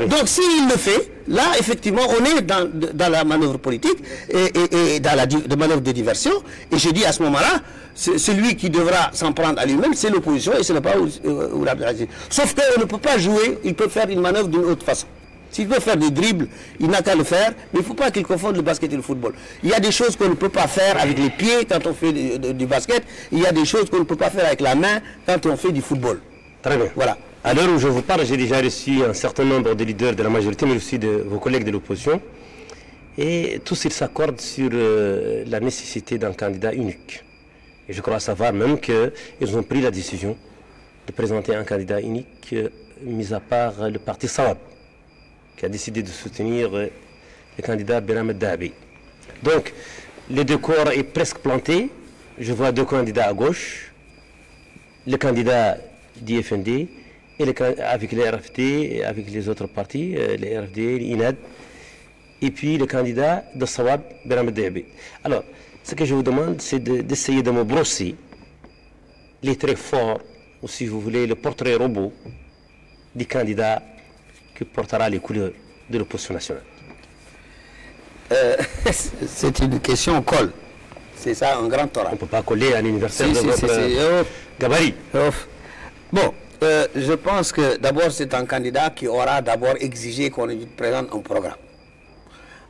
[SPEAKER 2] Donc, s'il le fait, là, effectivement, on est dans la manœuvre politique et dans la manœuvre de diversion. Et je dis à ce moment-là, celui qui devra s'en prendre à lui-même, c'est l'opposition et ce n'est pas Abdelaziz. Sauf qu'on ne peut pas jouer, il peut faire une manœuvre d'une autre façon. S'il veut faire des dribbles, il n'a qu'à le faire, mais il ne faut pas qu'il confonde le basket et le football. Il y a des choses qu'on ne peut pas faire avec les pieds quand on fait du basket, il y a des choses qu'on ne peut pas faire avec la main quand on fait du football.
[SPEAKER 1] Très bien.
[SPEAKER 2] Voilà.
[SPEAKER 1] À l'heure où je vous parle, j'ai déjà reçu un certain nombre de leaders de la majorité, mais aussi de vos collègues de l'opposition. Et tous ils s'accordent sur la nécessité d'un candidat unique. Et je crois savoir même qu'ils ont pris la décision de présenter un candidat unique, mis à part le parti Sawab, qui a décidé de soutenir le candidat Biram El-Dahabi. Donc, le décor est presque planté. Je vois 2 candidats à gauche, le candidat du FND, avec les RFD, et avec les autres partis, les RFD, les INAD, et puis le candidat de Sawab, Biram El-Dahabi. Alors, ce que je vous demande, c'est d'essayer de me brosser les traits forts, ou si vous voulez, le portrait robot du candidat qui portera les couleurs de l'opposition nationale.
[SPEAKER 2] C'est une question colle. C'est ça, un grand Torah.
[SPEAKER 1] On ne peut pas coller à l'anniversaire de votre gabarit.
[SPEAKER 2] Bon, je pense que d'abord c'est un candidat qui aura d'abord exigé qu'on lui présente un programme.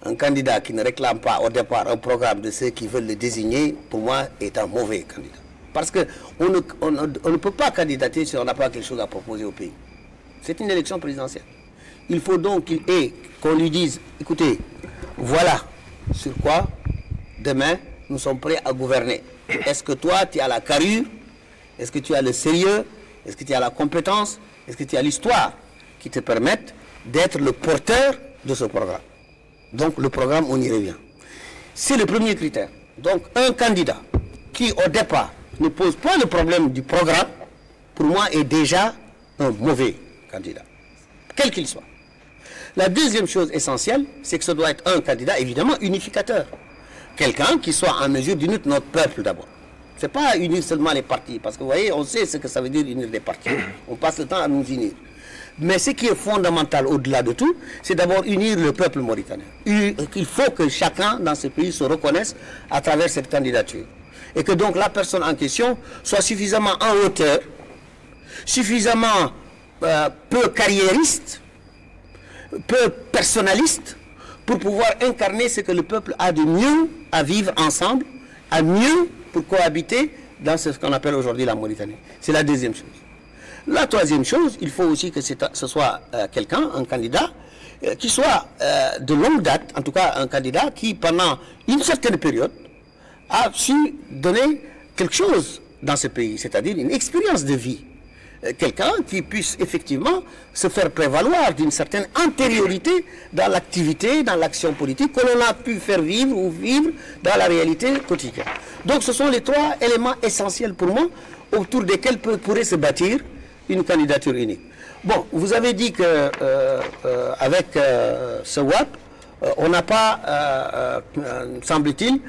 [SPEAKER 2] Un candidat qui ne réclame pas au départ un programme de ceux qui veulent le désigner, pour moi, est un mauvais candidat. Parce qu'on ne peut pas candidater si on n'a pas quelque chose à proposer au pays. C'est une élection présidentielle. Il faut donc qu'on lui dise, écoutez, voilà sur quoi demain nous sommes prêts à gouverner. Est-ce que toi tu as la carrure? Est-ce que tu as le sérieux? Est-ce que tu as la compétence? Est-ce que tu as l'histoire qui te permettent d'être le porteur de ce programme? Donc le programme, on y revient. C'est le premier critère. Donc un candidat qui au départ ne pose pas le problème du programme, pour moi est déjà un mauvais candidat, quel qu'il soit. La deuxième chose essentielle, c'est que ce doit être un candidat évidemment unificateur. Quelqu'un qui soit en mesure d'unir notre peuple d'abord. Ce n'est pas unir seulement les partis, parce que vous voyez, on sait ce que ça veut dire unir les partis. On passe le temps à nous unir. Mais ce qui est fondamental au-delà de tout, c'est d'abord unir le peuple mauritanien. Il faut que chacun dans ce pays se reconnaisse à travers cette candidature. Et que donc la personne en question soit suffisamment en hauteur, suffisamment peu carriériste, peu personnaliste, pour pouvoir incarner ce que le peuple a de mieux à vivre ensemble, à mieux pour cohabiter dans ce qu'on appelle aujourd'hui la Mauritanie. C'est la deuxième chose. La troisième chose, il faut aussi que ce soit quelqu'un, un candidat, qui soit de longue date, en tout cas un candidat qui, pendant une certaine période, a su donner quelque chose dans ce pays, c'est-à-dire une expérience de vie. Quelqu'un qui puisse effectivement se faire prévaloir d'une certaine antériorité dans l'activité, dans l'action politique que l'on a pu faire vivre ou vivre dans la réalité quotidienne. Donc ce sont les 3 éléments essentiels pour moi autour desquels pourrait se bâtir une candidature unique. Bon, vous avez dit que avec ce WAP, on n'a pas, semble-t-il,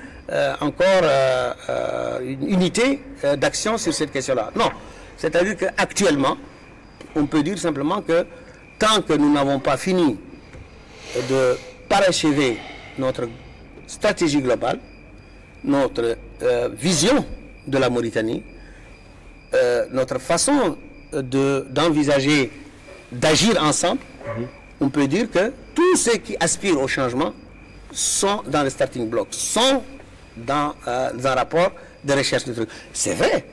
[SPEAKER 2] encore une unité d'action sur cette question-là. Non. C'est-à-dire qu'actuellement, on peut dire simplement que tant que nous n'avons pas fini de parachever notre stratégie globale, notre vision de la Mauritanie, notre façon d'envisager, d'agir ensemble, on peut dire que tous ceux qui aspirent au changement sont dans le starting block, sont dans un rapport de recherche de trucs. C'est vrai.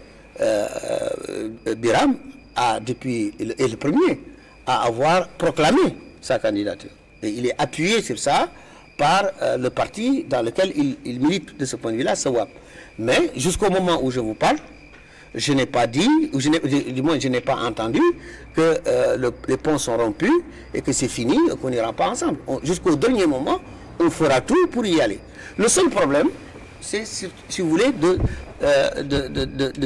[SPEAKER 2] Biram est le premier à avoir proclamé sa candidature. Et il est appuyé sur ça par le parti dans lequel il milite de ce point de vue-là, Sawab. Mais jusqu'au moment où je vous parle, je n'ai pas dit, ou du moins je n'ai pas entendu que les ponts sont rompus et que c'est fini, qu'on n'ira pas ensemble. Jusqu'au dernier moment, on fera tout pour y aller. Le seul problème, c'est, si vous voulez, de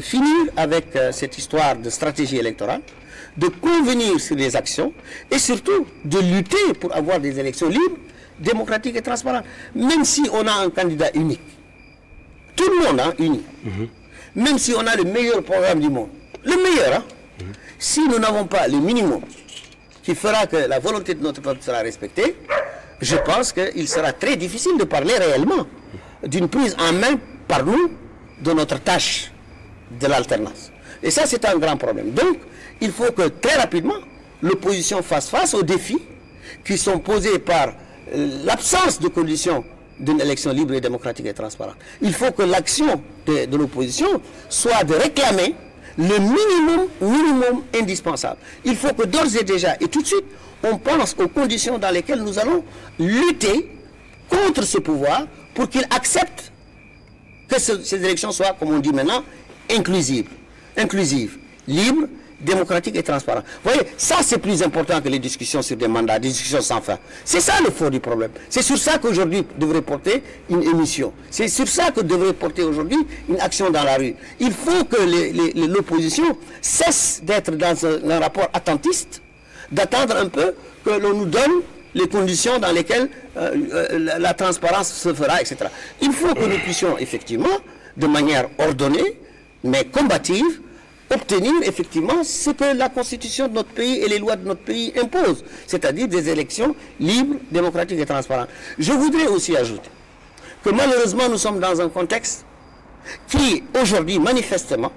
[SPEAKER 2] finir avec cette histoire de stratégie électorale, de convenir sur les actions et surtout de lutter pour avoir des élections libres démocratique et transparente. Même si on a un candidat unique, tout le monde uni, même si on a le meilleur programme du monde, le meilleur, si nous n'avons pas le minimum qui fera que la volonté de notre peuple sera respectée, je pense qu'il sera très difficile de parler réellement d'une prise en main par nous de notre tâche de l'alternance. Et ça, c'est un grand problème. Donc, il faut que très rapidement, l'opposition fasse face aux défis qui sont posés par l'absence de conditions d'une élection libre et démocratique et transparente. Il faut que l'action de l'opposition soit de réclamer le minimum indispensable. Il faut que d'ores et déjà, et tout de suite, on pense aux conditions dans lesquelles nous allons lutter contre ce pouvoir pour qu'il accepte que ces élections soient, comme on dit maintenant, inclusives, libres, démocratiques et transparentes. Vous voyez, ça c'est plus important que les discussions sur des mandats, des discussions sans fin. C'est ça le fond du problème. C'est sur ça qu'aujourd'hui devrait porter une émission. C'est sur ça que devrait porter aujourd'hui une action dans la rue. Il faut que l'opposition cesse d'être dans un rapport attentiste, d'attendre un peu que l'on nous donne les conditions dans lesquelles la transparence se fera, etc. Il faut que nous puissions effectivement, de manière ordonnée, mais combative, obtenir effectivement ce que la constitution de notre pays et les lois de notre pays imposent, c'est-à-dire des élections libres, démocratiques et transparentes. Je voudrais aussi ajouter que malheureusement nous sommes dans un contexte qui aujourd'hui manifestement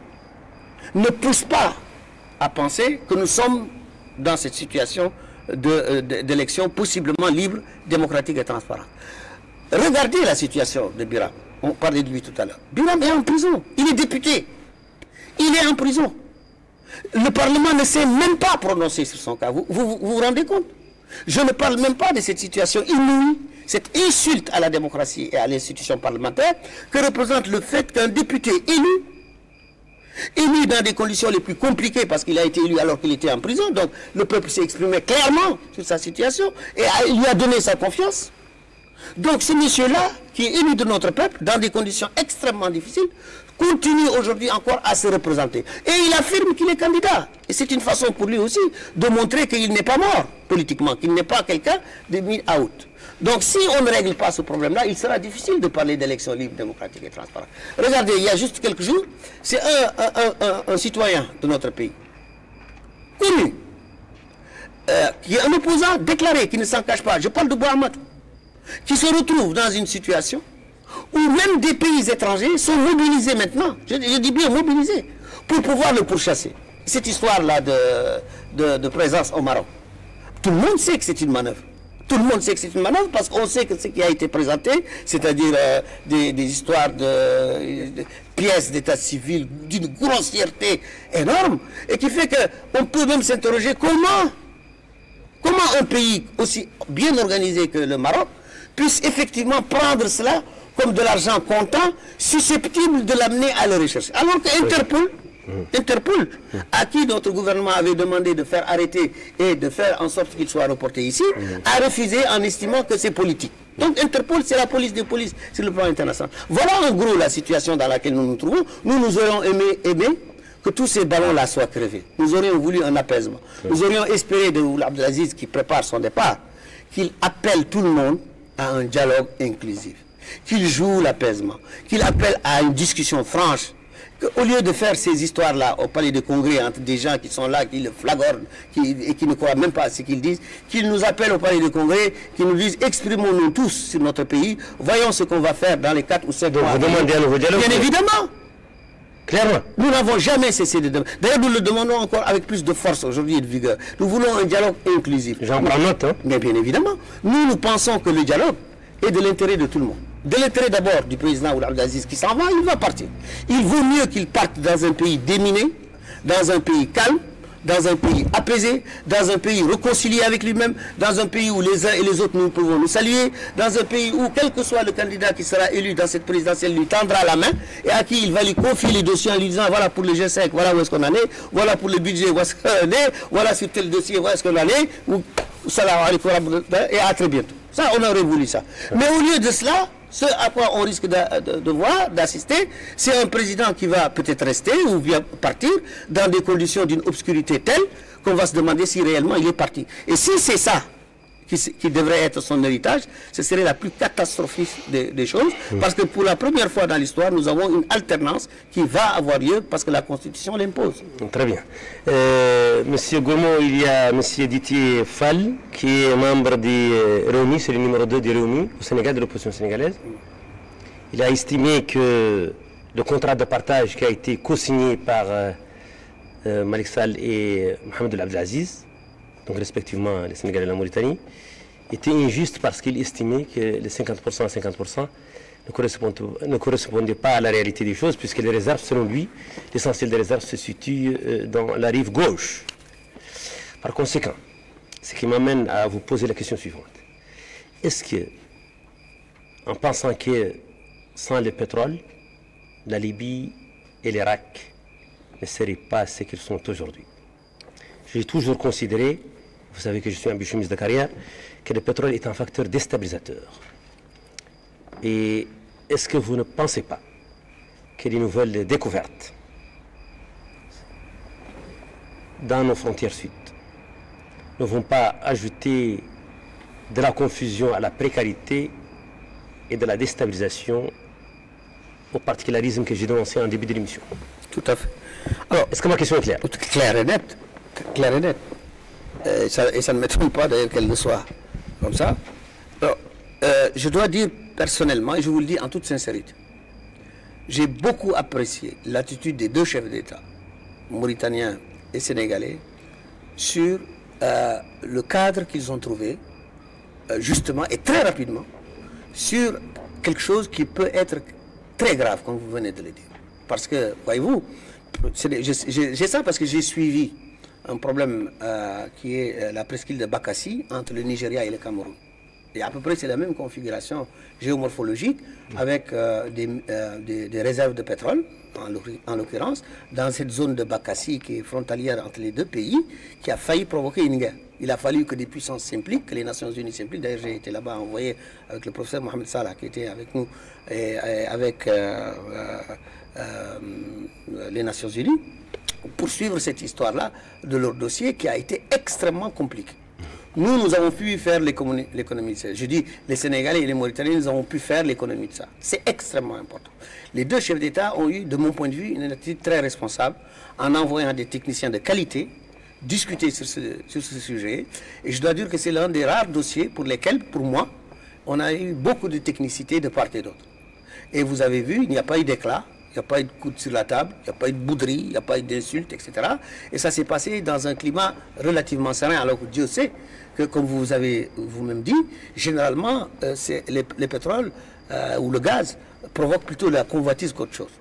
[SPEAKER 2] ne pousse pas à penser que nous sommes dans cette situation d'élection possiblement libre, démocratique et transparente. Regardez la situation de Biram. On parlait de lui tout à l'heure. Biram est en prison. Il est député. Il est en prison. Le Parlement ne s'est même pas prononcé sur son cas. Vous rendez compte? Je ne parle même pas de cette situation inouïe, cette insulte à la démocratie et à l'institution parlementaire que représente le fait qu'un député élu dans des conditions les plus compliquées parce qu'il a été élu alors qu'il était en prison, donc le peuple s'est exprimé clairement sur sa situation et lui a donné sa confiance. Donc ce monsieur-là, qui est élu de notre peuple, dans des conditions extrêmement difficiles, continue aujourd'hui encore à se représenter. Et il affirme qu'il est candidat. Et c'est une façon pour lui aussi de montrer qu'il n'est pas mort politiquement, qu'il n'est pas quelqu'un de mis out. Donc si on ne règle pas ce problème-là, il sera difficile de parler d'élections libres, démocratiques et transparentes. Regardez, il y a juste quelques jours, c'est un citoyen de notre pays, connu, qui est un opposant déclaré, qui ne s'en cache pas. Je parle de Bouhamadou, qui se retrouve dans une situation où même des pays étrangers sont mobilisés maintenant, je dis bien mobilisés, pour pouvoir le pourchasser. Cette histoire-là de présence au Maroc, tout le monde sait que c'est une manœuvre. Tout le monde sait que c'est une manœuvre parce qu'on sait que ce qui a été présenté, c'est-à-dire des histoires de pièces d'état civil d'une grossièreté énorme, et qui fait qu'on peut même s'interroger comment un pays aussi bien organisé que le Maroc puisse effectivement prendre cela comme de l'argent comptant, susceptible de l'amener à la recherche. Alors que Interpol, à qui notre gouvernement avait demandé de faire arrêter et de faire en sorte qu'il soit reporté ici, a refusé en estimant que c'est politique. Donc Interpol, c'est la police des polices sur le plan international. Voilà en gros la situation dans laquelle nous nous trouvons. Nous aurions aimé que tous ces ballons-là soient crevés. Nous aurions voulu un apaisement. Nous aurions espéré de Abdelaziz, qui prépare son départ, qu'il appelle tout le monde à un dialogue inclusif, qu'il joue l'apaisement, qu'il appelle à une discussion franche, qu'au lieu de faire ces histoires-là au palais de congrès entre des gens qui sont là, qui le flagornent et qui ne croient même pas à ce qu'ils disent, qu'ils nous appellent au palais de congrès, qu'ils nous disent exprimons-nous tous sur notre pays, voyons ce qu'on va faire dans les 4 ou 5 mois.
[SPEAKER 1] Vous demandez un nouveau dialogue?
[SPEAKER 2] Bien évidemment.
[SPEAKER 1] Clairement.
[SPEAKER 2] Nous n'avons jamais cessé de demander. D'ailleurs, nous le demandons encore avec plus de force aujourd'hui et de vigueur. Nous voulons un dialogue inclusif.
[SPEAKER 1] J'en prends note. Hein.
[SPEAKER 2] Mais bien évidemment, nous pensons que le dialogue est de l'intérêt de tout le monde. De l'intérêt d'abord du président Ould Abdelaziz qui s'en va, il va partir. Il vaut mieux qu'il parte dans un pays déminé, dans un pays calme, dans un pays apaisé, dans un pays réconcilié avec lui-même, dans un pays où les uns et les autres nous pouvons nous saluer, dans un pays où quel que soit le candidat qui sera élu dans cette présidentielle lui tendra la main et à qui il va lui confier les dossiers en lui disant voilà pour le G5, voilà où est-ce qu'on en est, voilà pour le budget, où est-ce qu'on en est, voilà sur tel dossier, où est-ce qu'on en est, salam alaikum et à très bientôt. Ça, on aurait voulu ça. Mais au lieu de cela, ce à quoi on risque de voir, d'assister, c'est un président qui va peut-être rester ou bien partir dans des conditions d'une obscurité telle qu'on va se demander si réellement il est parti. Et si c'est ça, qui devrait être son héritage, ce serait la plus catastrophique des choses, parce que pour la première fois dans l'histoire, nous avons une alternance qui va avoir lieu parce que la Constitution l'impose.
[SPEAKER 1] Très bien. Monsieur Gomo, il y a Monsieur Didier Fall, qui est membre des Réunis, c'est le numéro 2 des Réunis au Sénégal, de l'opposition sénégalaise. Il a estimé que le contrat de partage qui a été co-signé par Malik Sall et Mohamed Abdelaziz, donc respectivement les Sénégalais et la Mauritanie, était injuste parce qu'il estimait que les 50% à 50% ne correspondaient pas à la réalité des choses, puisque les réserves, selon lui, l'essentiel des réserves se situe dans la rive gauche. Par conséquent, ce qui m'amène à vous poser la question suivante. Est-ce que, en pensant que sans le pétrole, la Libye et l'Irak ne seraient pas ce qu'ils sont aujourd'hui? J'ai toujours considéré, vous savez que je suis un bichumiste de carrière, que le pétrole est un facteur déstabilisateur. Et est-ce que vous ne pensez pas que les nouvelles découvertes dans nos frontières sud ne vont pas ajouter de la confusion à la précarité et de la déstabilisation au particularisme que j'ai dénoncé en début de l'émission?
[SPEAKER 2] Tout à fait. Alors,
[SPEAKER 1] est-ce que ma question est claire?
[SPEAKER 2] Claire et nette. Claire et nette. Et ça ne m'étonne pas d'ailleurs qu'elle ne soit comme ça. Alors, je dois dire personnellement, et je vous le dis en toute sincérité, j'ai beaucoup apprécié l'attitude des deux chefs d'État, mauritaniens et sénégalais, sur le cadre qu'ils ont trouvé, justement et très rapidement, sur quelque chose qui peut être très grave, comme vous venez de le dire. Parce que, voyez-vous, j'ai ça parce que j'ai suivi un problème qui est la presqu'île de Bakassi entre le Nigeria et le Cameroun. Et à peu près c'est la même configuration géomorphologique avec des réserves de pétrole, en l'occurrence, dans cette zone de Bakassi qui est frontalière entre les deux pays, qui a failli provoquer une guerre. Il a fallu que des puissances s'impliquent, que les Nations Unies s'impliquent. D'ailleurs, j'ai été là-bas envoyé avec le professeur Mohamed Salah qui était avec nous et avec les Nations Unies pour suivre cette histoire-là de leur dossier qui a été extrêmement compliqué. Nous avons pu faire l'économie de ça. Je dis, les Sénégalais et les Mauritaniens, nous avons pu faire l'économie de ça. C'est extrêmement important. Les deux chefs d'État ont eu, de mon point de vue, une attitude très responsable en envoyant des techniciens de qualité discuter sur ce sujet. Et je dois dire que c'est l'un des rares dossiers pour lesquels, pour moi, on a eu beaucoup de technicité de part et d'autre. Et vous avez vu, il n'y a pas eu d'éclat. Il n'y a pas eu de coude sur la table, il n'y a pas eu de bouderie, il n'y a pas eu d'insultes, etc. Et ça s'est passé dans un climat relativement serein, alors que Dieu sait que, comme vous avez vous-même dit, généralement, les pétroles ou le gaz provoquent plutôt la convoitise qu'autre chose.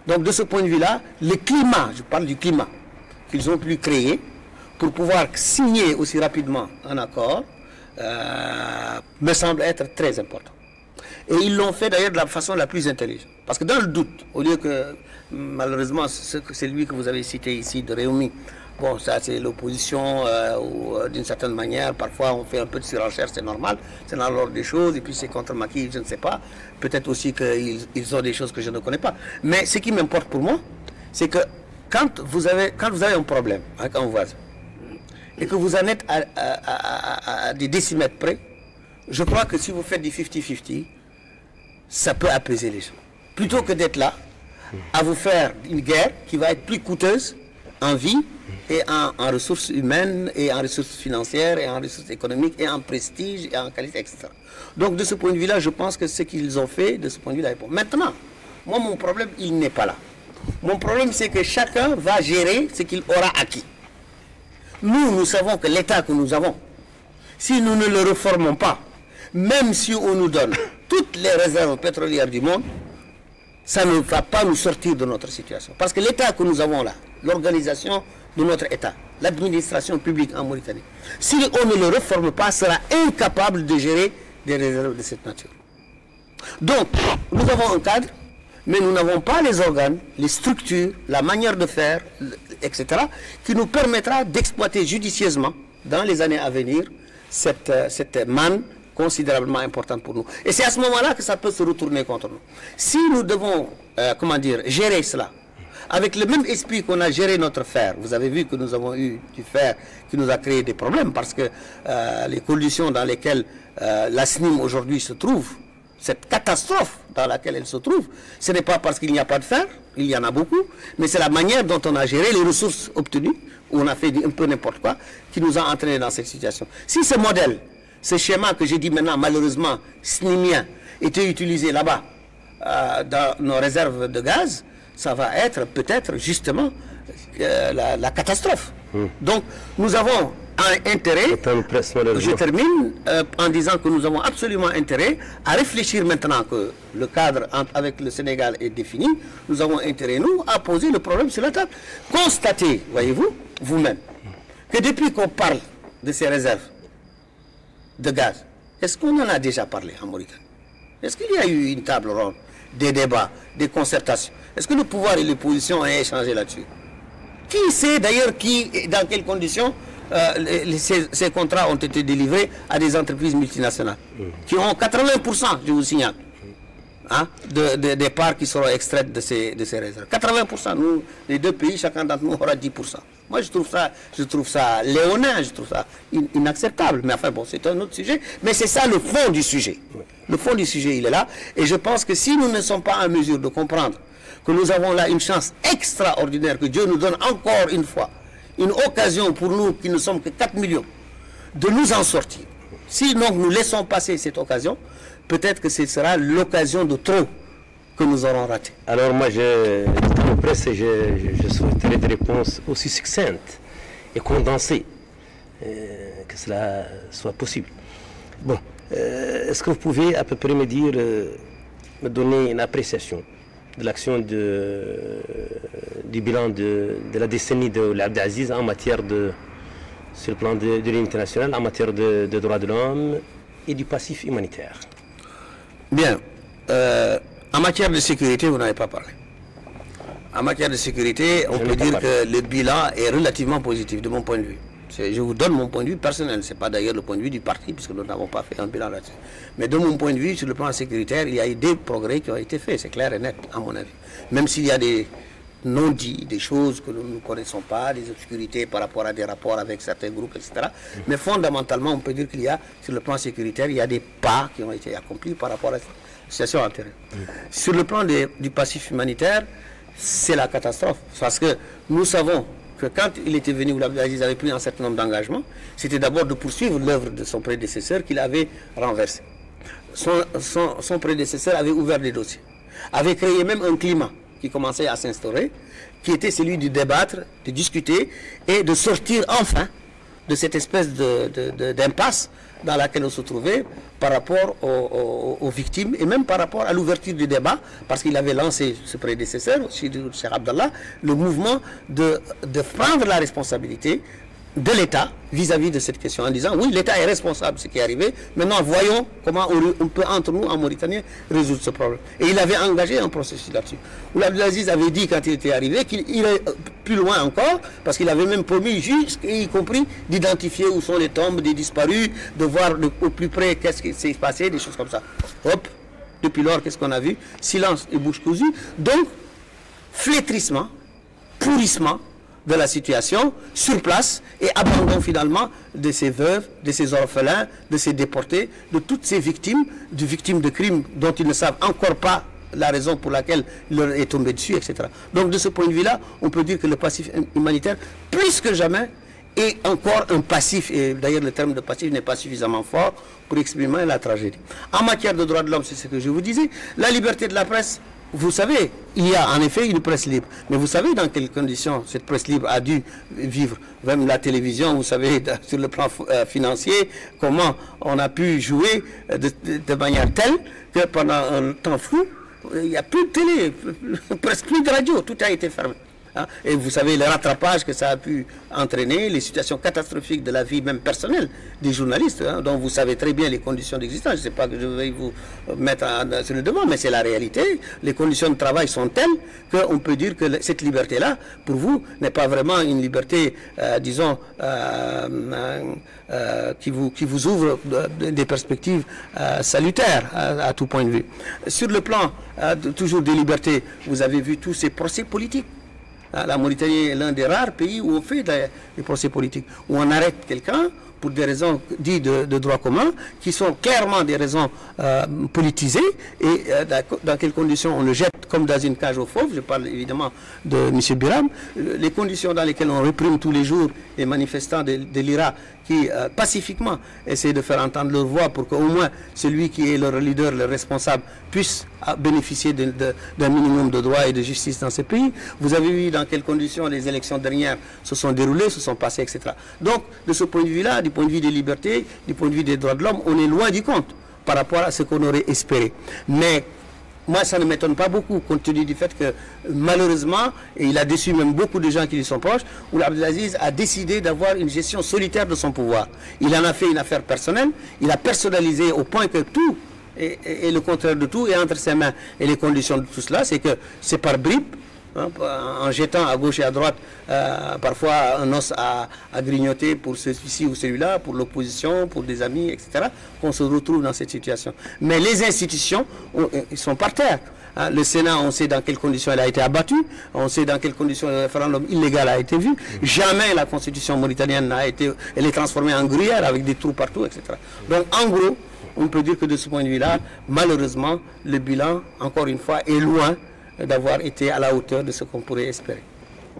[SPEAKER 2] Donc, de ce point de vue-là, le climat, je parle du climat, qu'ils ont pu créer pour pouvoir signer aussi rapidement un accord, me semble être très important. Et ils l'ont fait d'ailleurs de la façon la plus intelligente. Parce que dans le doute, au lieu que, malheureusement, c'est lui que vous avez cité ici, de Réumi, bon, ça c'est l'opposition, d'une certaine manière, parfois on fait un peu de surenchère, c'est normal, c'est dans l'ordre des choses, et puis c'est contre Macky, je ne sais pas, peut-être aussi qu'ils ont des choses que je ne connais pas. Mais ce qui m'importe pour moi, c'est que quand vous avez un problème avec un voisin, et que vous en êtes à des décimètres près, je crois que si vous faites du 50-50, ça peut apaiser les gens. Plutôt que d'être là, à vous faire une guerre qui va être plus coûteuse en vie et en ressources humaines et en ressources financières et en ressources économiques et en prestige et en qualité, etc. Donc de ce point de vue-là, je pense que ce qu'ils ont fait, de ce point de vue-là, est bon. Maintenant, moi mon problème, il n'est pas là. Mon problème, c'est que chacun va gérer ce qu'il aura acquis. Nous savons que l'État que nous avons, si nous ne le reformons pas, même si on nous donne toutes les réserves pétrolières du monde, ça ne va pas nous sortir de notre situation. Parce que l'État que nous avons là, l'organisation de notre État, l'administration publique en Mauritanie, si on ne le reforme pas, sera incapable de gérer des réserves de cette nature. Donc, nous avons un cadre, mais nous n'avons pas les organes, les structures, la manière de faire, etc., qui nous permettra d'exploiter judicieusement, dans les années à venir, cette manne considérablement importante pour nous. Et c'est à ce moment-là que ça peut se retourner contre nous. Si nous devons, gérer cela avec le même esprit qu'on a géré notre fer. Vous avez vu que nous avons eu du fer qui nous a créé des problèmes parce que les conditions dans lesquelles la SNIM aujourd'hui se trouve, cette catastrophe dans laquelle elle se trouve, ce n'est pas parce qu'il n'y a pas de fer, il y en a beaucoup, mais c'est la manière dont on a géré les ressources obtenues, où on a fait un peu n'importe quoi, qui nous a entraînés dans cette situation. Si ce modèle, ce schéma que j'ai dit maintenant, malheureusement, snimien, était utilisé là-bas, dans nos réserves de gaz, ça va être peut-être justement la catastrophe. Donc nous avons un intérêt, je termine en disant que nous avons absolument intérêt à réfléchir maintenant que le cadre avec le Sénégal est défini, nous avons intérêt, nous, à poser le problème sur la table. Constatez, voyez-vous, vous-même, que depuis qu'on parle de ces réserves de gaz, est-ce qu'on en a déjà parlé en Mauritanie? Est-ce qu'il y a eu une table ronde, des débats, des concertations? Est-ce que le pouvoir et l'opposition ont échangé là-dessus? Qui sait d'ailleurs dans quelles conditions ces contrats ont été délivrés à des entreprises multinationales qui ont 80%, je vous signale, hein, des parts qui seront extraites de ces réserves. 80%, nous, les deux pays, chacun d'entre nous aura 10%. Moi, je trouve ça léonin, je trouve ça inacceptable. Mais enfin, bon, c'est un autre sujet. Mais c'est ça le fond du sujet. Le fond du sujet, il est là. Et je pense que si nous ne sommes pas en mesure de comprendre que nous avons là une chance extraordinaire, que Dieu nous donne encore une fois, une occasion pour nous qui ne sommes que 4 millions, de nous en sortir. Si donc nous laissons passer cette occasion, peut-être que ce sera l'occasion de trop que nous aurons raté.
[SPEAKER 1] Alors moi, dans le presse, je souhaiterais des réponses aussi succinctes et condensées, que cela soit possible. Bon, est-ce que vous pouvez à peu près me dire, me donner une appréciation de l'action du bilan de la décennie de l'Abdelaziz en matière sur le plan de l'unité nationale, en matière de droits de l'homme et du passif humanitaire?
[SPEAKER 2] Bien. En matière de sécurité, vous n'avez pas parlé. En matière de sécurité, on peut dire que le bilan est relativement positif de mon point de vue. Je vous donne mon point de vue personnel, ce n'est pas d'ailleurs le point de vue du parti, puisque nous n'avons pas fait un bilan là-dessus. Mais de mon point de vue, sur le plan sécuritaire, il y a eu des progrès qui ont été faits, c'est clair et net, à mon avis. Même s'il y a des non-dits, des choses que nous ne connaissons pas, des obscurités par rapport à des rapports avec certains groupes, etc. Mais fondamentalement, on peut dire qu'il y a, sur le plan sécuritaire, il y a des pas qui ont été accomplis par rapport à cette situation antérieure. Sur le plan du passif humanitaire, c'est la catastrophe. Parce que nous savons que quand il était venu, Abdelaziz avait pris un certain nombre d'engagements, c'était d'abord de poursuivre l'œuvre de son prédécesseur qu'il avait renversé. Son prédécesseur avait ouvert des dossiers, avait créé même un climat qui commençait à s'instaurer, qui était celui de débattre, de discuter et de sortir enfin de cette espèce d'impasse dans laquelle on se trouvait par rapport aux victimes et même par rapport à l'ouverture du débat, parce qu'il avait lancé, ce prédécesseur, Cheikh Abdallah, le mouvement de prendre la responsabilité de l'État vis-à-vis de cette question en disant oui, l'État est responsable de ce qui est arrivé, maintenant voyons comment on peut entre nous en Mauritanie résoudre ce problème. Et il avait engagé un processus là-dessus. Abdelaziz avait dit quand il était arrivé qu'il irait plus loin encore, parce qu'il avait même promis, y compris d'identifier où sont les tombes des disparus, de voir au plus près qu'est-ce qui s'est passé, des choses comme ça. Hop, depuis lors, qu'est-ce qu'on a vu? Silence et bouche cousue. Donc, flétrissement, pourrissement de la situation sur place et abandon finalement de ces veuves, de ces orphelins, de ces déportés, de toutes ces victimes, de crimes dont ils ne savent encore pas la raison pour laquelle il leur est tombé dessus, etc. Donc de ce point de vue-là, on peut dire que le passif humanitaire, plus que jamais, est encore un passif, et d'ailleurs le terme de passif n'est pas suffisamment fort pour exprimer la tragédie. En matière de droits de l'homme, c'est ce que je vous disais, la liberté de la presse. Vous savez, il y a en effet une presse libre. Mais vous savez dans quelles conditions cette presse libre a dû vivre. Même la télévision, vous savez, sur le plan financier, comment on a pu jouer de manière telle que pendant un temps flou, il n'y a plus de télé, presque plus de radio, tout a été fermé. Et vous savez le rattrapage que ça a pu entraîner, les situations catastrophiques de la vie même personnelle des journalistes, dont vous savez très bien les conditions d'existence. Je ne sais pas que je vais vous mettre sur le devant, mais c'est la réalité. Les conditions de travail sont telles qu'on peut dire que cette liberté-là, pour vous, n'est pas vraiment une liberté, disons, qui vous ouvre des perspectives salutaires à tout point de vue. Sur le plan toujours des libertés, vous avez vu tous ces procès politiques La Mauritanie est l'un des rares pays où on fait des procès politiques, où on arrête quelqu'un pour des raisons dites de droit commun, qui sont clairement des raisons politisées, et dans quelles conditions on le jette comme dans une cage aux fauves. Je parle évidemment de M. Biram. Les conditions dans lesquelles on réprime tous les jours les manifestants de l'IRA qui pacifiquement essaient de faire entendre leur voix pour qu'au moins celui qui est leur leader, le responsable, puisse bénéficier d'un minimum de droits et de justice dans ce pays. Vous avez vu dans quelles conditions les élections dernières se sont déroulées, se sont passées, etc. Donc, de ce point de vue-là, du point de vue des libertés, du point de vue des droits de l'homme, on est loin du compte par rapport à ce qu'on aurait espéré. Mais moi, ça ne m'étonne pas beaucoup, compte tenu du fait que, malheureusement, et il a déçu même beaucoup de gens qui lui sont proches, Ould Abdelaziz a décidé d'avoir une gestion solitaire de son pouvoir. Il en a fait une affaire personnelle, il a personnalisé au point que tout, et le contraire de tout, est entre ses mains. Et les conditions de tout cela, c'est que c'est par bribes, hein, en jetant à gauche et à droite, parfois un os à grignoter pour celui-ci ou celui-là, pour l'opposition, pour des amis, etc., qu'on se retrouve dans cette situation. Mais les institutions, ils sont par terre. Hein. Le Sénat, on sait dans quelles conditions elle a été abattue, on sait dans quelles conditions le référendum illégal a été vu. Jamais la constitution mauritanienne n'a été, elle est transformée en gruyère avec des trous partout, etc. Donc en gros, on peut dire que de ce point de vue-là, malheureusement, le bilan, encore une fois, est loin d'avoir été à la hauteur de ce qu'on pourrait espérer.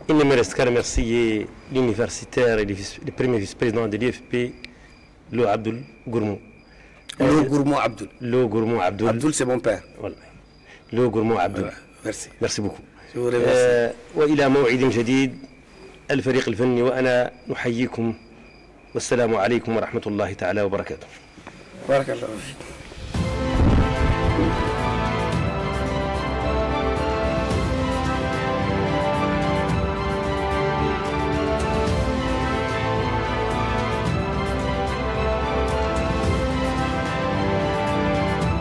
[SPEAKER 1] Il ne me reste qu'à remercier l'universitaire et le premier vice-président de l'IFP, Lo Abdoul Gourmou.
[SPEAKER 2] Lo Gourmou Abdoul.
[SPEAKER 1] Lo Gourmou Abdoul.
[SPEAKER 2] Abdoul, c'est mon père.
[SPEAKER 1] Voilà. Lo Gourmou Abdoul.
[SPEAKER 2] Merci.
[SPEAKER 1] Merci beaucoup.
[SPEAKER 2] Je vous remercie.
[SPEAKER 1] وإلى موعد جديد الفريق الفني وأنا نحييكم والسلام عليكم ورحمة الله تعالى وبركاته.
[SPEAKER 2] بارك الله فيك.